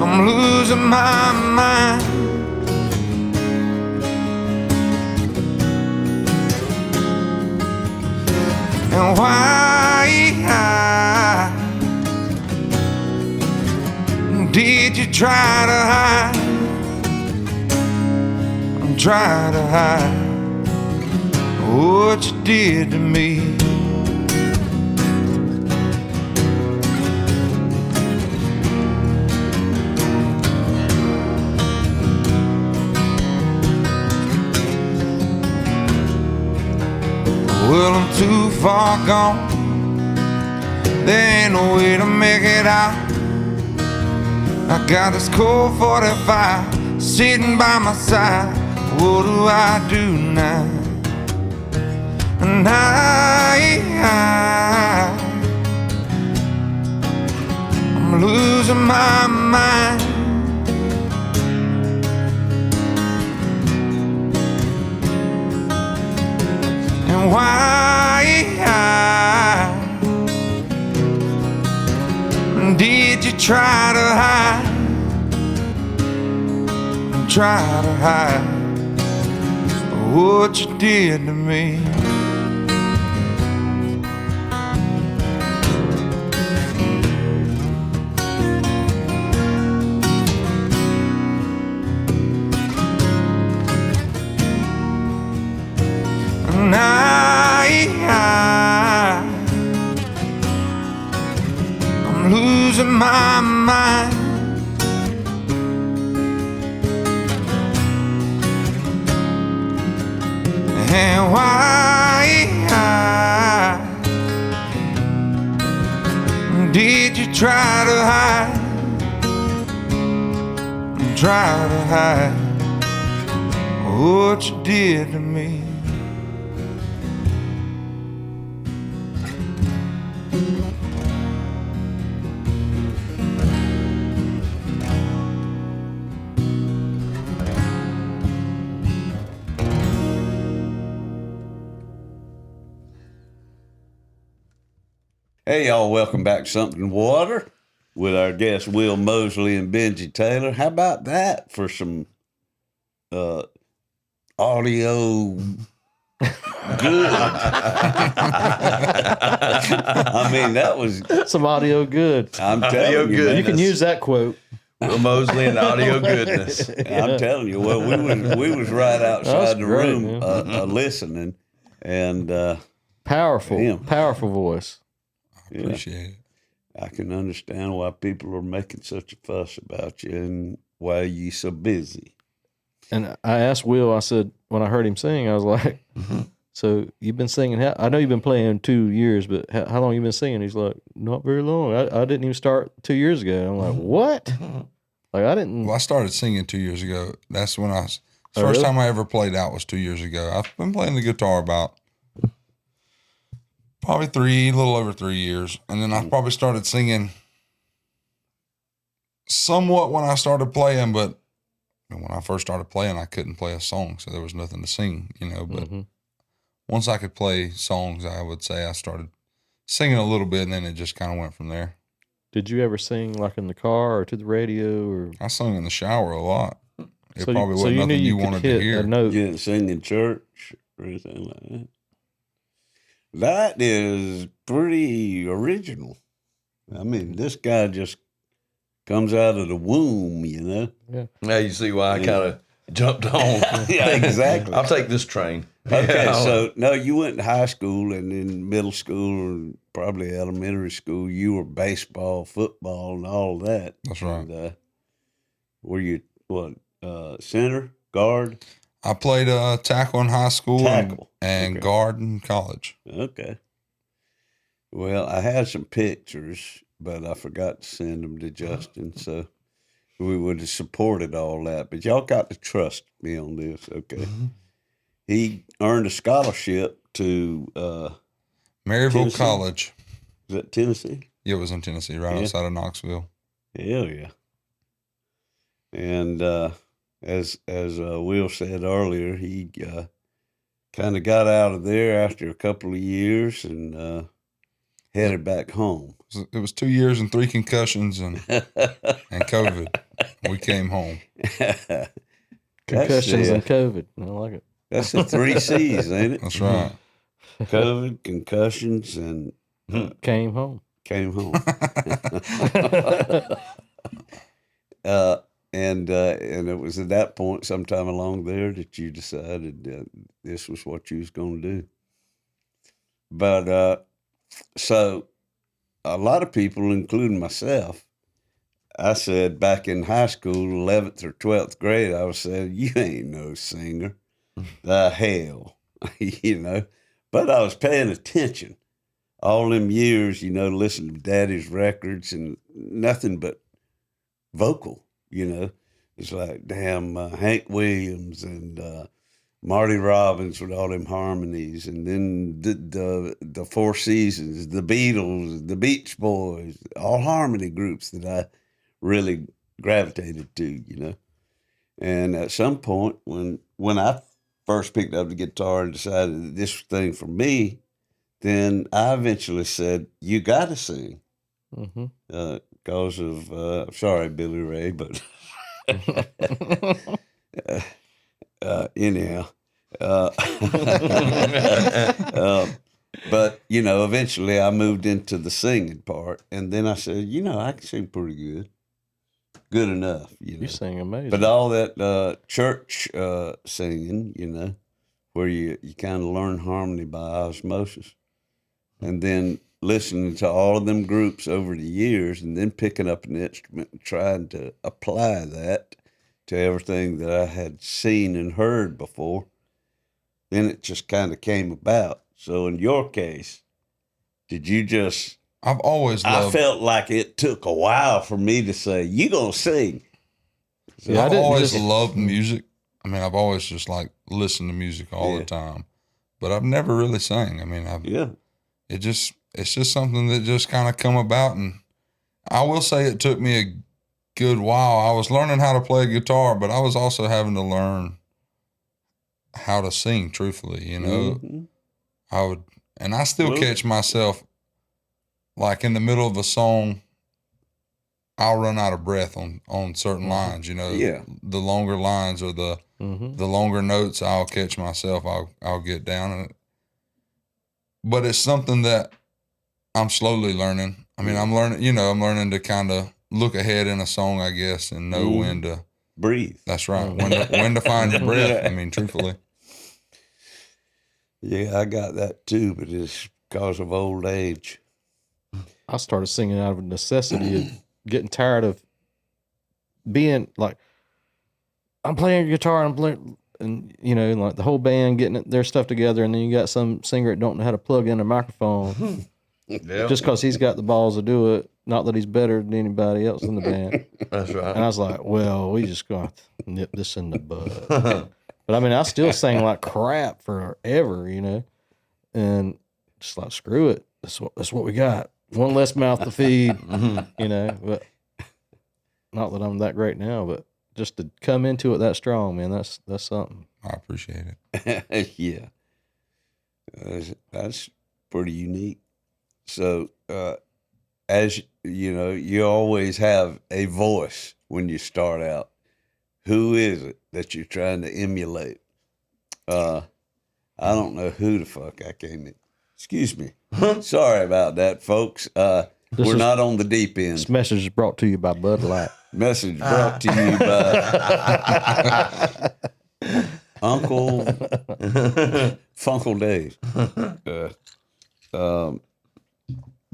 I'm losing my mind. And why did you try to hide? Try to hide what you did to me. Well, I'm too far gone. There ain't no way to make it out. I got this cold 45 sitting by my side. What do I do now? And I'm losing my mind. And why did you try to hide? Try to hide what you did to me. And I'm losing my mind. And why did you try to hide? Try to hide what you did to me. Hey, y'all, welcome back to Something Water with our guests, Will Moseley and Benji Taylor. How about that for some audio good? I mean, that was... Some audio good. I'm telling you, good. man, You can use that quote. Will Moseley and audio goodness. I'm telling you, well, we was right outside the great, room listening, and Powerful voice. Appreciate it. I can understand why people are making such a fuss about you and why you so busy. And I asked Will, I said, when I heard him sing, I was like, so you've been singing, I know you've been playing 2 years, but how long you been singing? He's like, not very long. I didn't even start 2 years ago. I'm like, what? Like, I didn't. Well, I started singing 2 years ago. That's when the Oh, first really? time I ever played out was 2 years ago. I've been playing the guitar about probably a little over 3 years. And then I probably started singing somewhat when I started playing, but when I first started playing, I couldn't play a song, so there was nothing to sing, But once I could play songs, I would say I started singing a little bit, and then it just kind of went from there. Did you ever sing like in the car or to the radio? Or I sung in the shower a lot. It so probably so wasn't you knew nothing you could wanted hit to hear. a note. You didn't sing in church or anything like that. That is pretty original. I mean, this guy just comes out of the womb, Now you see why I kind of jumped on. Yeah, exactly. I'll take this train. Okay, Yeah, so no, you went to high school and in middle school or probably elementary school, you were baseball, football, and all that. That's right. And, were you center, guard? I played tackle in high school Tackle. and Okay. guard in college. Okay. Well, I had some pictures, but I forgot to send them to Justin, so we would have supported all that. But y'all got to trust me on this, okay? Mm-hmm. He earned a scholarship to Maryville Tennessee? College. is that Tennessee? Yeah, it was in Tennessee, right Yeah. outside of Knoxville. Hell yeah. And as Will said earlier, he kind of got out of there after a couple of years and headed back home. It was 2 years and 3 concussions and COVID. We came home. Concussions That's and COVID. I like it. That's the 3 C's, ain't it? That's right. COVID, concussions, and Came home. came home. And it was at that point, sometime along there, that you decided that this was what you was going to do. But so a lot of people, including myself, I said back in high school, 11th or 12th grade, I was saying, you ain't no singer. The hell, But I was paying attention all them years, listening to Daddy's records and nothing but vocal, It's like, damn, Hank Williams and Marty Robbins with all them harmonies, and then the Four Seasons, the Beatles, the Beach Boys, all harmony groups that I really gravitated to, And at some point, when I first picked up the guitar and decided that this was the thing for me, then I eventually said, you got to sing. Mm-hmm. Because of, sorry, Billy Ray, but anyhow. But, eventually I moved into the singing part. And then I said, I can sing pretty good. Good enough, You sing amazing. But all that church singing, where you kind of learn harmony by osmosis. And then listening to all of them groups over the years and then picking up an instrument and trying to apply that to everything that I had seen and heard before, then it just kind of came about. So in your case, did you just... I've always I loved. felt like it took a while for me to say, you gonna sing. Yeah, I I've didn't always just- loved music. I mean, I've always just listened to music all the time, but I've never really sang. I mean, it's just something that just kind of come about. And I will say it took me a good while. I was learning how to play guitar, but I was also having to learn how to sing truthfully, Mhm. I still catch myself like in the middle of a song, I'll run out of breath on certain lines, Yeah. the longer lines or the longer notes, I'll catch myself, I'll get down in it. But it's something that I'm slowly learning. I mean, I'm learning to kind of look ahead in a song, I guess, and know when to Breathe. That's right. When to find your breath. I mean, truthfully. Yeah, I got that too, but it's because of old age. I started singing out of necessity of getting tired of being like, I'm playing guitar and I'm playing, and like the whole band getting their stuff together, and then you got some singer that don't know how to plug in a microphone Yeah, just because he's got the balls to do it. Not that he's better than anybody else in the band. that's right. And I was like, well, we just gonna nip this in the bud. But I mean, I still sang like crap forever, and just like, screw it. That's what we got. One less mouth to feed, But not that I'm that great now, but just to come into it that strong, man, that's something. I appreciate it. Yeah. That's pretty unique. So, as you know, you always have a voice when you start out. Who is it that you're trying to emulate? I don't know who the fuck I came in. Excuse me. Sorry about that, folks. We're not on the deep end. This message is brought to you by Bud Light. Message brought to you by Uncle Funkle Dave.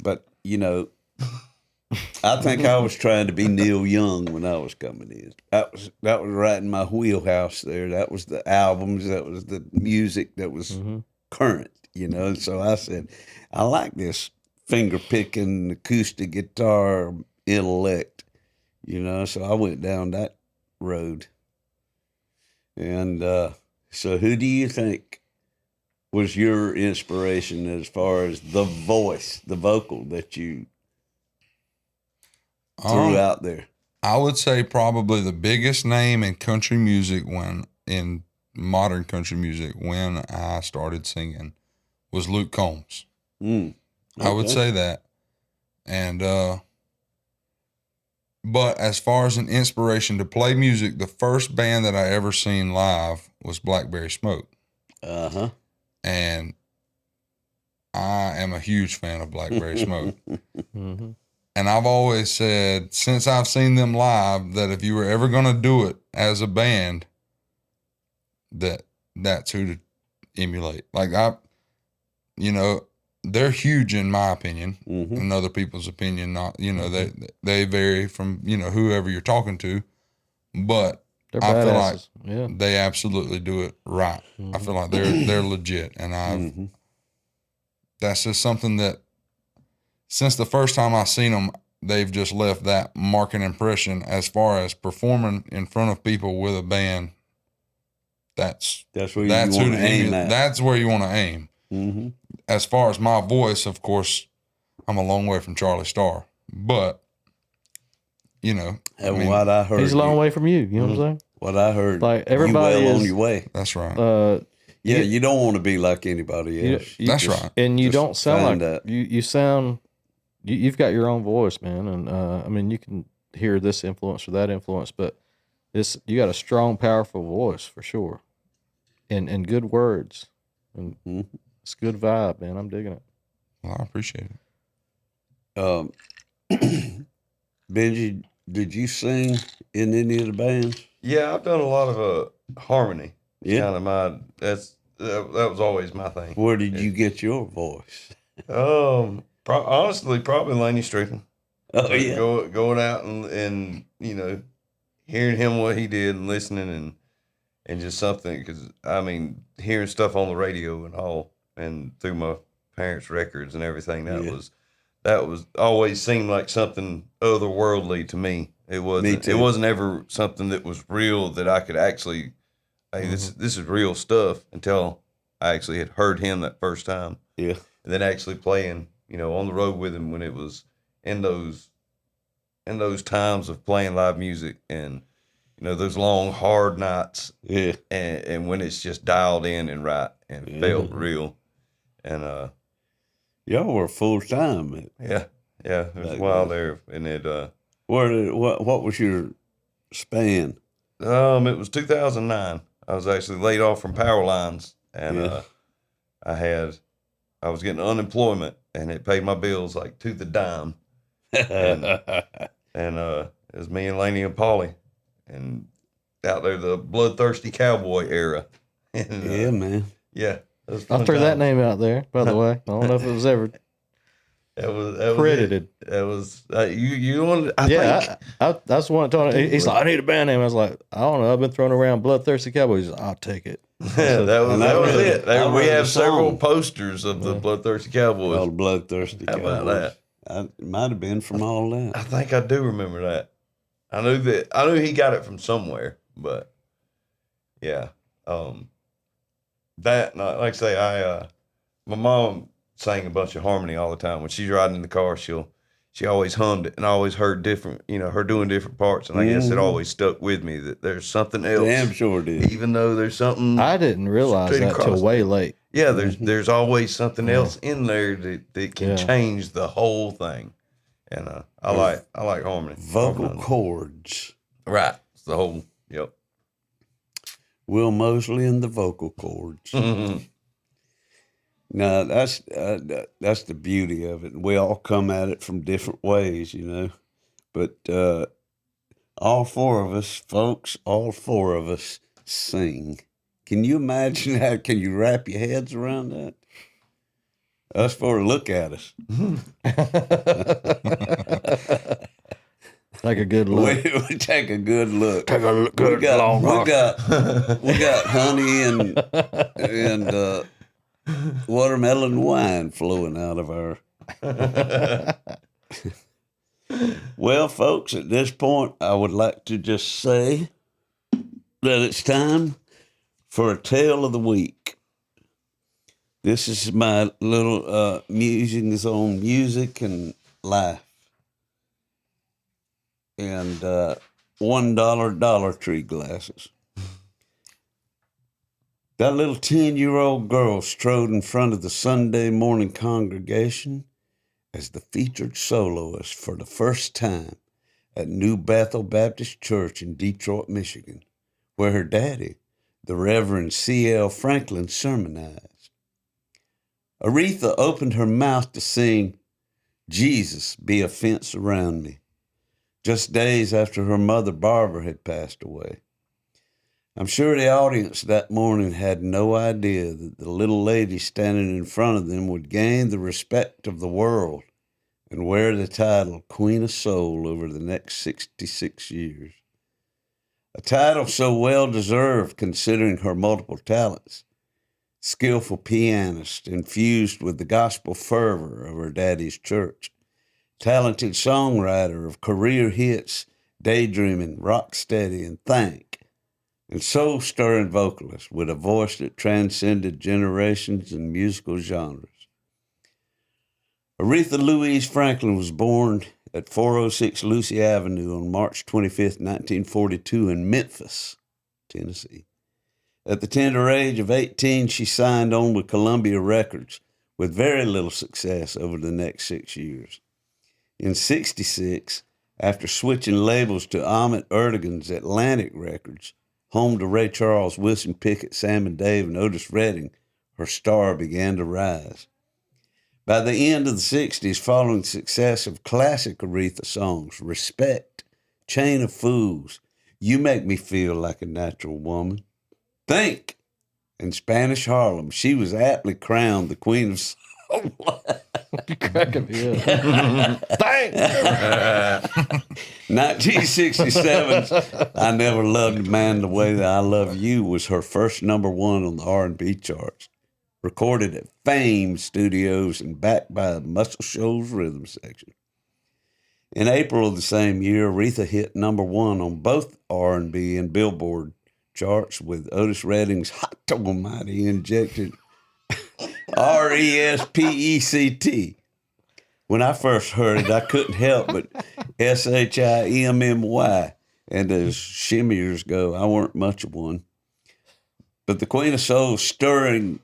But you know, I think I was trying to be Neil Young when I was coming in. That was right in my wheelhouse there. That was the albums. That was the music that was current. You know, so I said, I like this finger picking acoustic guitar intellect. You know, so I went down that road. And so who do you think was your inspiration as far as the voice, the vocal that you threw out there? I would say probably the biggest name in country music in modern country music when I started singing was Luke Combs. Okay. I would say that. And but as far as an inspiration to play music, the first band that I ever seen live was Blackberry Smoke. Uh-huh. And I am a huge fan of Blackberry Smoke. Mm-hmm. And I've always said, since I've seen them live, that if you were ever going to do it as a band, that's who to emulate. Like they're huge in my opinion, in other people's opinion, not, they vary from, whoever you're talking to, but They're I feel like badasses. they absolutely do it right. I feel like they're legit. And that's just something that since the first time I seen them, they've just left that marking impression as far as performing in front of people with a band. That's where you want to aim at. That's where you want to aim. Mm-hmm. As far as my voice, of course, I'm a long way from Charlie Starr, but what I heard, He's a long way from you. You know what I'm saying? What I heard, like everybody you is on your way. That's right. You don't want to be like anybody else. That's right. And you just don't sound find like you sound. You've got your own voice, man, and you can hear this influence or that influence, but you got a strong, powerful voice for sure, and good words, and it's a good vibe, man. I'm digging it. Well, I appreciate it. Benji, did you sing in any of the bands? Yeah, I've done a lot of harmony. Yeah, kind of that was always my thing. Where did you get your voice? Honestly, probably Laney Strickland. Oh yeah, going out and hearing him what he did and listening and just something, because hearing stuff on the radio and all and through my parents' records and everything, that was always seemed like something otherworldly to me. It wasn't ever something that was real that I could actually, hey, this is real stuff, until I actually had heard him that first time. Yeah, and then actually playing, on the road with him when it was in those times of playing live music, and those long hard nights, and when it's just dialed in and right and felt real, and y'all were full time. Yeah, it was a while there, and it what was your span? It was 2009. I was actually laid off from power lines, and I was getting unemployment, and it paid my bills like to the dime. And it was me and Laney and Polly, and out there, the bloodthirsty cowboy era. And, yeah, man. Yeah. I threw that name out there, by the way. I don't know if it was ever credited. That was you wanted. I think. I that's one told him. He's like, I need a band name. I was like, I don't know. I've been throwing around bloodthirsty cowboys. I'll take it. Yeah, that was it. We have several posters of the bloodthirsty cowboys. All the bloodthirsty How cowboys. about that? It might have been from all that. I think I do remember that. I knew he got it from somewhere, but yeah. Like I say, my mom sang a bunch of harmony all the time. When she's riding in the car, she'll she always hummed it, and I always heard different, her doing different parts, and I guess it always stuck with me that there's something else. Damn sure did. Even though there's something. I didn't realize straight that till across. way late. Yeah, there's always something else in there that can change the whole thing, and I like harmony. Vocal chords. Right, it's the whole. Yep. Will Moseley and the vocal chords. Now that's the beauty of it. We all come at it from different ways, But all four of us, folks, sing. Can you imagine that? Can you wrap your heads around that? Us for a look at us. Take a good look. We take a good look. Take a good long look. We got honey and watermelon wine flowing out of our. Well, folks, at this point, I would like to just say that it's time for a tale of the week. This is my little musings on music and life. And $1 Dollar Tree glasses. That little 10-year-old girl strode in front of the Sunday morning congregation as the featured soloist for the first time at New Bethel Baptist Church in Detroit, Michigan, where her daddy, the Reverend C.L. Franklin, sermonized. Aretha opened her mouth to sing, "Jesus, Be a Fence Around Me," just days after her mother, Barbara, had passed away. I'm sure the audience that morning had no idea that the little lady standing in front of them would gain the respect of the world and wear the title Queen of Soul over the next 66 years. A title so well-deserved considering her multiple talents. Skillful pianist infused with the gospel fervor of her daddy's church. Talented songwriter of career hits, Daydreaming, Rocksteady, and Thank. And soul-stirring vocalist with a voice that transcended generations and musical genres. Aretha Louise Franklin was born at 406 Lucy Avenue on March 25, 1942 in Memphis, Tennessee. At the tender age of 18, she signed on with Columbia Records with very little success over the next 6 years. In 1966, after switching labels to Ahmet Ertegun's Atlantic Records, home to Ray Charles, Wilson Pickett, Sam and Dave, and Otis Redding, her star began to rise. By the end of the 60s, following the success of classic Aretha songs, Respect, Chain of Fools, You Make Me Feel Like a Natural Woman, Think, and Spanish Harlem, she was aptly crowned the Queen of Soul. You're cracking me up. 1967's I Never Loved a Man the Way That I Love You was her first number one on the R&B charts. Recorded at Fame Studios and backed by Muscle Shoals Rhythm Section. In April of the same year, Aretha hit number one on both R&B and Billboard charts with Otis Redding's Hot Almighty injected R-E-S-P-E-C-T. When I first heard it, I couldn't help but S-H-I-M-M-Y. And as shimmiers go, I weren't much of one. But the Queen of Soul's stirring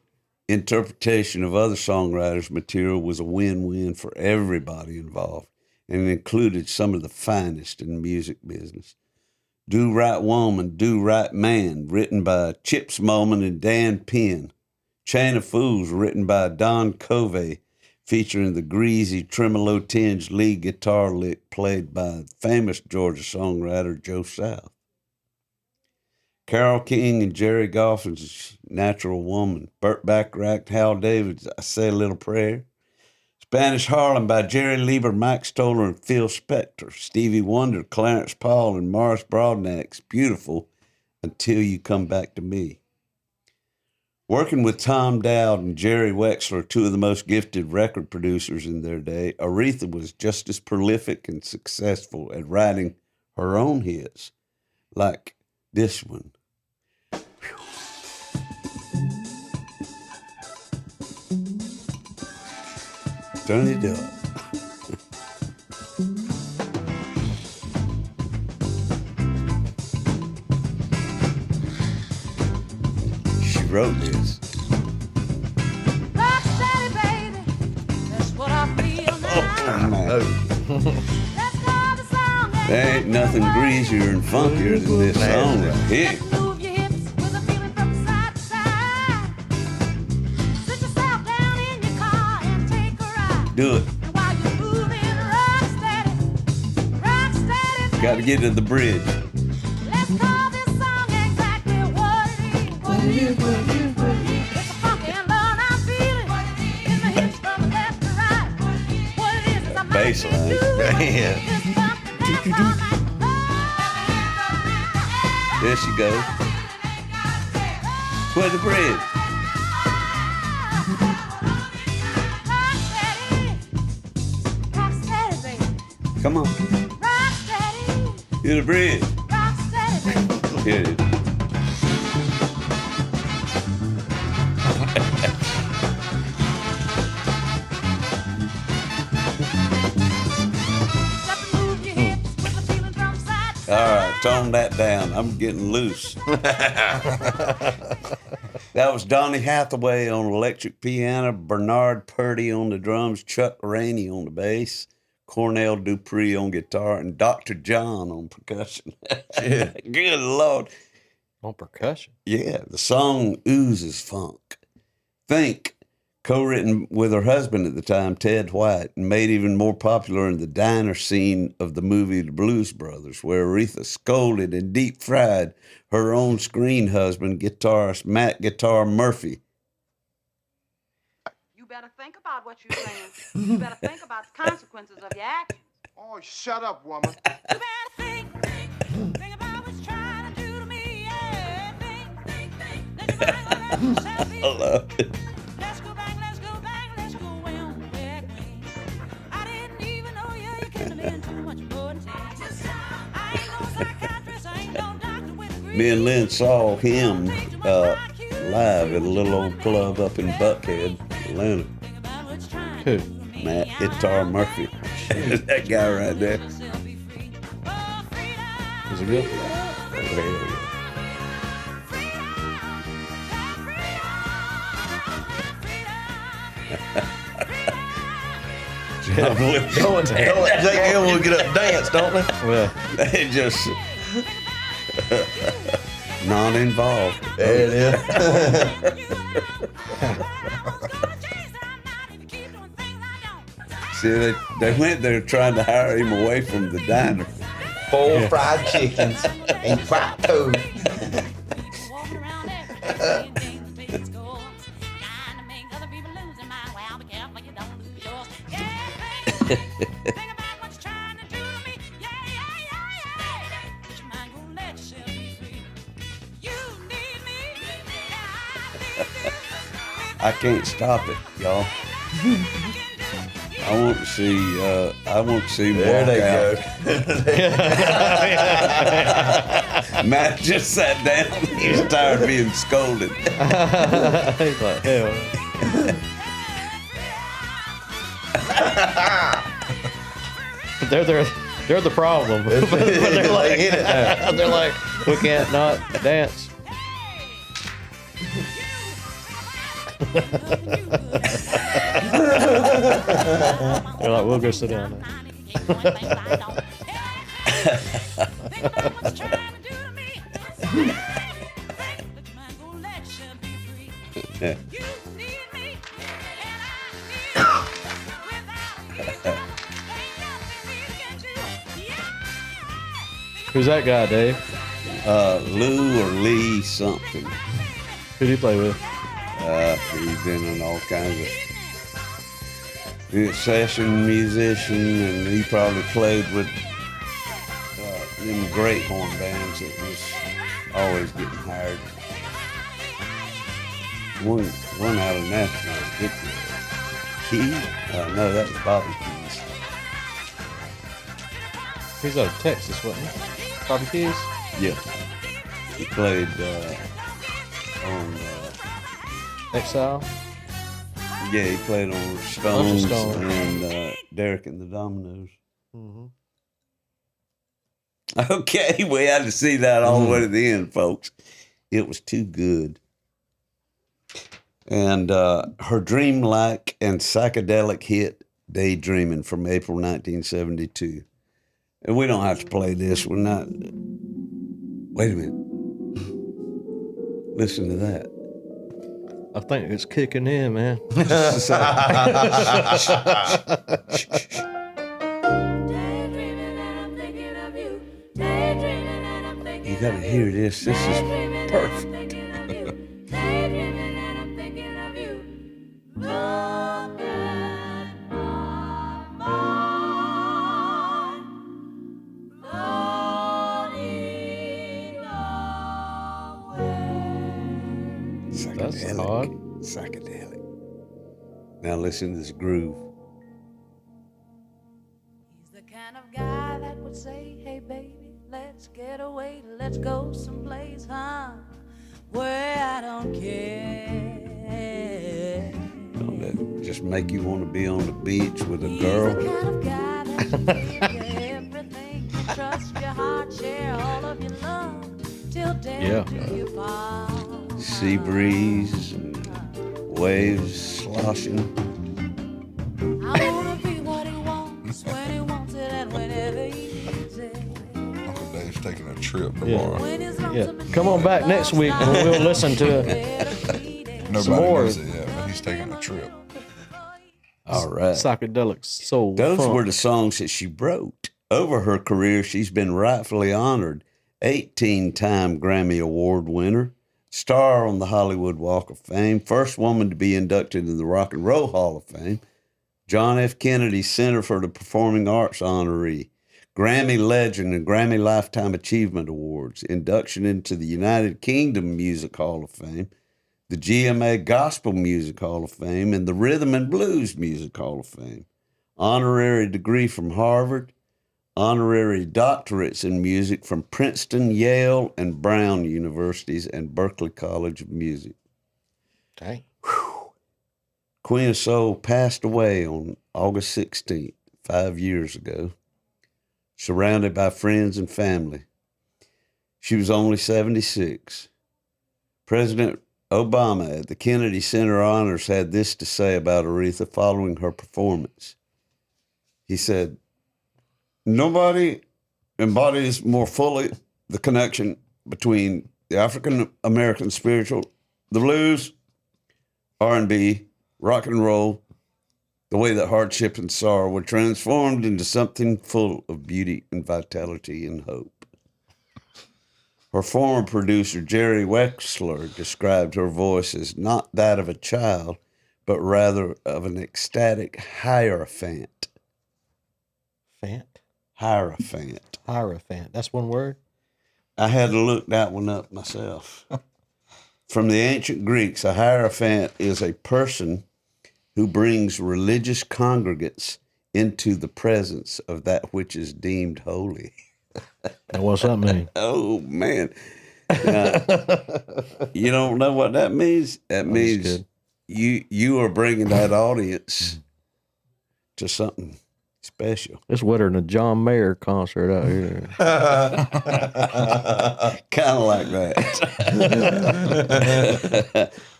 interpretation of other songwriters' material was a win-win for everybody involved, and it included some of the finest in the music business. Do Right Woman, Do Right Man, written by Chip Smallman and Dan Penn. Chain of Fools, written by Don Covey, featuring the greasy tremolo-tinged lead guitar lick played by famous Georgia songwriter Joe South. Carole King and Jerry Golfin's Natural Woman. Burt Bacharach, Hal David's I Say a Little Prayer. Spanish Harlem by Jerry Lieber, Mike Stoller, and Phil Spector. Stevie Wonder, Clarence Paul, and Morris Broadnack's Beautiful Until You Come Back to Me. Working with Tom Dowd and Jerry Wexler, two of the most gifted record producers in their day, Aretha was just as prolific and successful at writing her own hits, like this one. Turn it up. wrote this. Oh, man. There ain't nothing greasier and funkier than this song right here. Do it. Got to get to the bridge. Let's call this song exactly what it is. What it is, what it is, what it is. It's a funky and love I'm feeling. In the hips from the left to right. What it is a Bass line. Yeah. There she goes. Where's the bridge? Come on. Here's the bridge. Here it is. All right, tone that down. I'm getting loose. That was Donny Hathaway on electric piano, Bernard Purdy on the drums, Chuck Rainey on the bass, Cornell Dupree on guitar, and Dr. John on percussion. Good Lord. On percussion. Yeah, the song oozes funk. Think, co-written with her husband at the time, Ted White, and made even more popular in the diner scene of the movie The Blues Brothers, where Aretha scolded and deep-fried her own screen husband, guitarist Matt Guitar Murphy. You better think about what you're saying. You better think about the consequences of your actions. Oh, shut up, woman. You better think about what you're trying to do to me. Yeah, think. Let your mind go, let yourself be. I love it. Let's go back, let's go way on back way. I didn't even know you came to me in too much more than I ain't no psychiatrist, I ain't no doctor with a degree. Me and Lynn saw him live at a little old club up in Buckhead, Atlanta. Who? Matt Guitar Murphy. That guy right there. Is it good? They will get up and dance, don't they? Well, They just non-involved. There it is. See, they went there trying to hire him away from the diner. 4 fried chickens and fried toast. I can't stop it, y'all. I want to see him There walk they out. Matt just sat down. He was tired of being scolded. he's like, hell. They're the problem. But they're like, they're like, we can't not dance. They're like, we'll go sit down now. Who's that guy, Dave? Lou or Lee something. Who do you play with? He's been in all kinds of he's a session musician, and he probably played with them great horn bands that was always getting hired. One out of Nashville, good Key? No, that was Bobby Keys. He's out of Texas, wasn't he? Bobby Keys? Yeah, he played on. Exile? Yeah, he played on Stones Stones. and Derek and the Dominoes. Mm-hmm. Okay, we had to see that all the way to the end, folks. It was too good. And her dreamlike and psychedelic hit, Daydreaming, from April 1972. And we don't have to play this. We're not. Wait a minute. Listen to that. I think it's kicking in, man. You got to hear this. This is perfect. That's odd. Psychedelic. Now listen to this groove. He's the kind of guy that would say, hey baby, let's get away, let's go someplace, where I don't care. Don't that just make you want to be on the beach with a He's girl? the kind of guy that will give you everything, trust your heart, share all of your love, till death do you part. Sea breeze and waves sloshing. I wanna be what he wants, when he wants it, and whenever he needs it. Uncle Dave's taking a trip Yeah. tomorrow. When he's Yeah. lonesome and Come on back next week and we'll listen to it. Nobody more. knows it yet, but he's taking a trip. All right. Psychedelic soul. Those funk. were the songs that she wrote. Over her career, she's been rightfully honored. 18-time Grammy Award winner, star on the Hollywood Walk of Fame, first woman to be inducted in the Rock and Roll Hall of Fame, John F. Kennedy Center for the Performing Arts honoree, Grammy Legend and Grammy Lifetime Achievement Awards, induction into the United Kingdom Music Hall of Fame, the GMA Gospel Music Hall of Fame, and the Rhythm and Blues Music Hall of Fame, honorary degree from Harvard, honorary doctorates in music from Princeton, Yale, and Brown Universities, and Berklee College of Music. Dang. Queen of Soul passed away on August 16th, 5 years ago, surrounded by friends and family. She was only 76. President Obama at the Kennedy Center Honors had this to say about Aretha following her performance. He said, "Nobody embodies more fully the connection between the African American spiritual, the blues, R&B, rock and roll, the way that hardship and sorrow were transformed into something full of beauty and vitality and hope." Her former producer, Jerry Wexler, described her voice as not that of a child, but rather of an ecstatic hierophant. Fant? Hierophant. Hierophant. That's one word? I had to look that one up myself. From the ancient Greeks, a hierophant is a person who brings religious congregants into the presence of that which is deemed holy. And what's that mean? Oh, man. Now, you don't know what that means? That means good. you are bringing that audience to something special. It's wetter than a John Mayer concert out here. Kind of like that.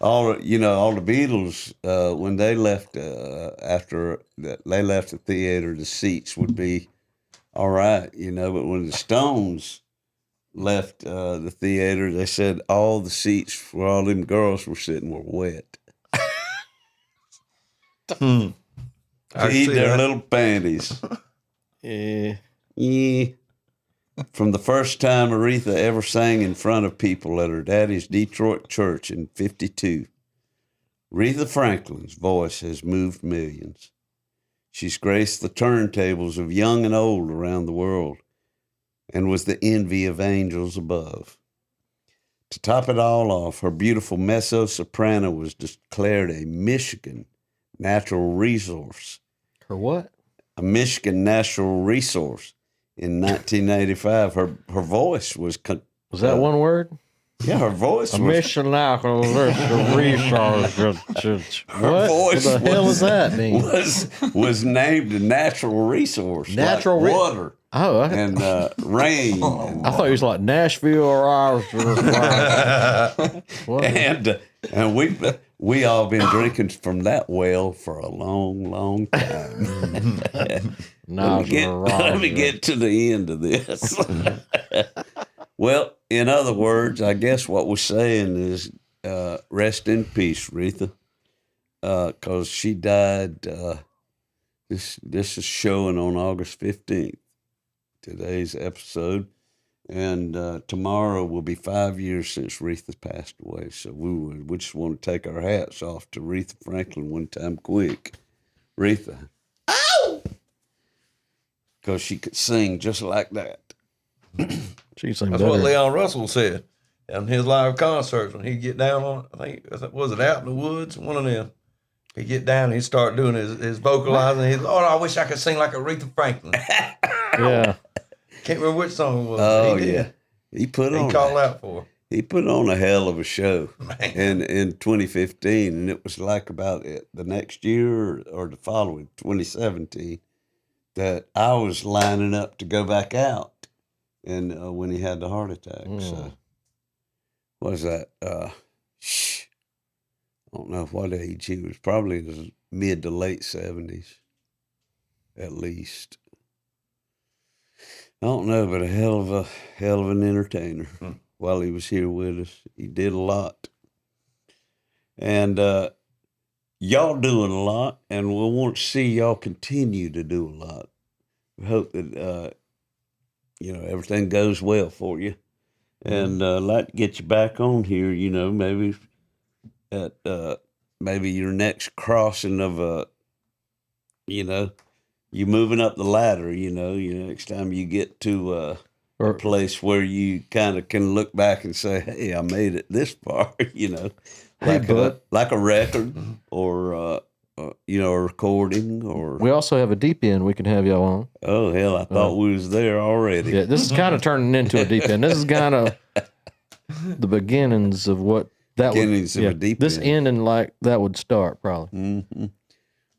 all the Beatles, when they left after they left the theater, the seats would be all right, but when the Stones left the theater, they said all the seats where all them girls were sitting were wet. I Feed see their that. little panties. Yeah. Yeah. From the first time Aretha ever sang in front of people at her daddy's Detroit church in 1952, Aretha Franklin's voice has moved millions. She's graced the turntables of young and old around the world and was the envy of angels above. To top it all off, her beautiful mezzo-soprano was declared a Michigan natural resource. Her what? A Michigan natural resource. In 1985, her voice was... Was that one word? Yeah, her voice A was... mission resource. What? voice What the hell was- does that mean? was named a natural resource. Natural like re- water Oh, and rain. I thought he was like Nashville or Irish. What? And we all been drinking from that well for a long, long time. Let me get to the end of this. Well, in other words, I guess what we're saying is rest in peace, Retha, because she died. This is showing on August 15th, today's episode. And tomorrow will be 5 years since Retha passed away. So we just want to take our hats off to Retha Franklin one time quick. Retha. Ow! Because she could sing just like that. She sang That's better. what Leon Russell said in his live concerts when he'd get down on, I think, was it Out in the Woods? One of them. He'd get down and he'd start doing his vocalizing. He'd, oh, I wish I could sing like Aretha Franklin. Yeah. Can't remember which song it was. Oh, he did. yeah. He called out for her. He put on a hell of a show Man. in 2015, and it was like about it, the next year or the following, 2017, that I was lining up to go back out, and when he had the heart attack. So, what was that? I don't know what age he was. Probably in his mid to late 70s, at least. I don't know, but a hell of an entertainer. While he was here with us, he did a lot, and y'all doing a lot, and we want to see y'all continue to do a lot. We hope that everything goes well for you, and I'd like to get you back on here. Maybe at maybe your next crossing of you moving up the ladder. Next time you get to a place where you kind of can look back and say, "Hey, I made it this far." Like a record or a recording. Or we also have a deep end we can have y'all on. Oh hell, I thought we was there already. Yeah, this is kind of turning into a deep end. This is kind of the beginnings of what that beginnings would. Of a deep this end. ending like that would start probably. Mm-hmm.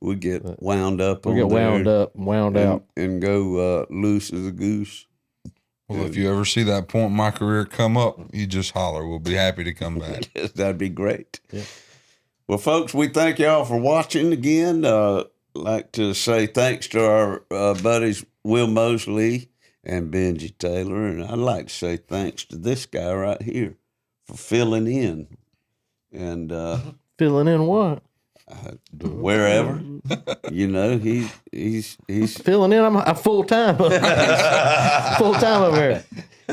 We get wound up. We get wound up, wound out, and go loose as a goose. Well, if you ever see that point in my career come up, you just holler. We'll be happy to come back. Yes, that'd be great. Yeah. Well, folks, we thank y'all for watching again. Like to say thanks to our buddies Will Moseley and Benji Taylor, and I'd like to say thanks to this guy right here for filling in. And filling in what? Wherever, he's filling in. I'm full time, full time over here.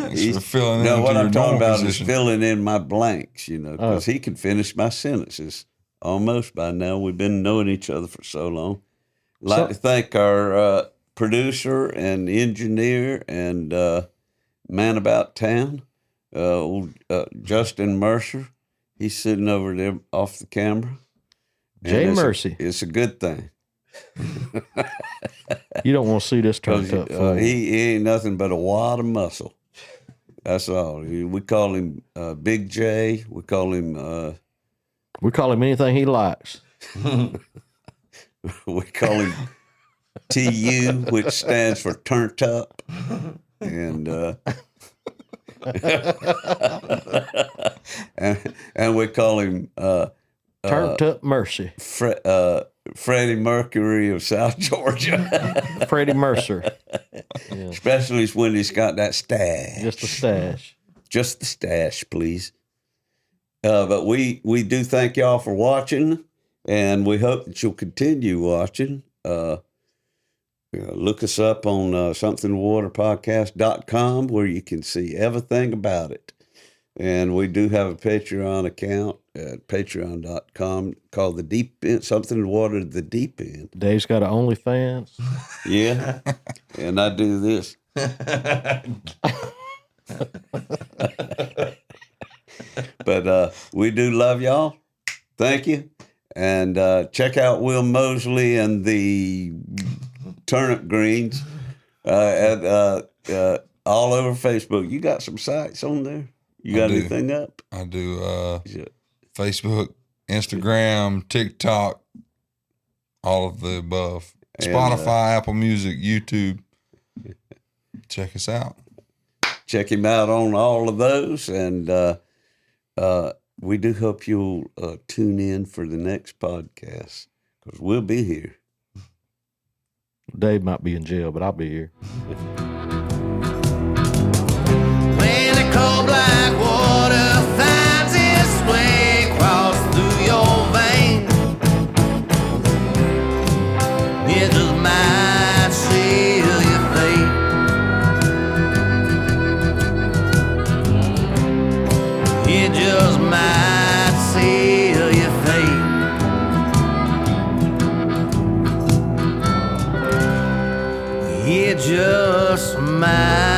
He's filling in. No, what I'm talking about position. is filling in my blanks. Because he can finish my sentences almost by now. We've been knowing each other for so long. I'd like to thank our producer and engineer and man about town, Justin Mercer. He's sitting over there off the camera. Jay Mercy. It's a good thing. You don't want to see this turned up. He ain't nothing but a wad of muscle. That's all. We call him Big J. We call him anything he likes. We call him TU, which stands for turned up. And and we call him Turned up Mercy. Freddie Mercury of South Georgia. Freddie Mercer. Yeah. Especially when he's got that stash. Just the stash. Just the stash, please. But we do thank y'all for watching, and we hope that you'll continue watching. Look us up on somethinginthewaterpodcast.com where you can see everything about it. And we do have a Patreon account at patreon.com called The Deep End, Something in the Water, The Deep End. Dave's got an OnlyFans. Yeah. And I do this. But we do love y'all. Thank you. And check out Will Moseley and the Turnip Greens at all over Facebook. You got some sites on there? You got anything up? I do Facebook, Instagram, TikTok, all of the above. Spotify, Apple Music, YouTube. Check us out. Check him out on all of those. And we do hope you'll tune in for the next podcast because we'll be here. Dave might be in jail, but I'll be here. When the cold black water finds its way across through your veins, it just might seal your fate. It just might seal your fate. It just might.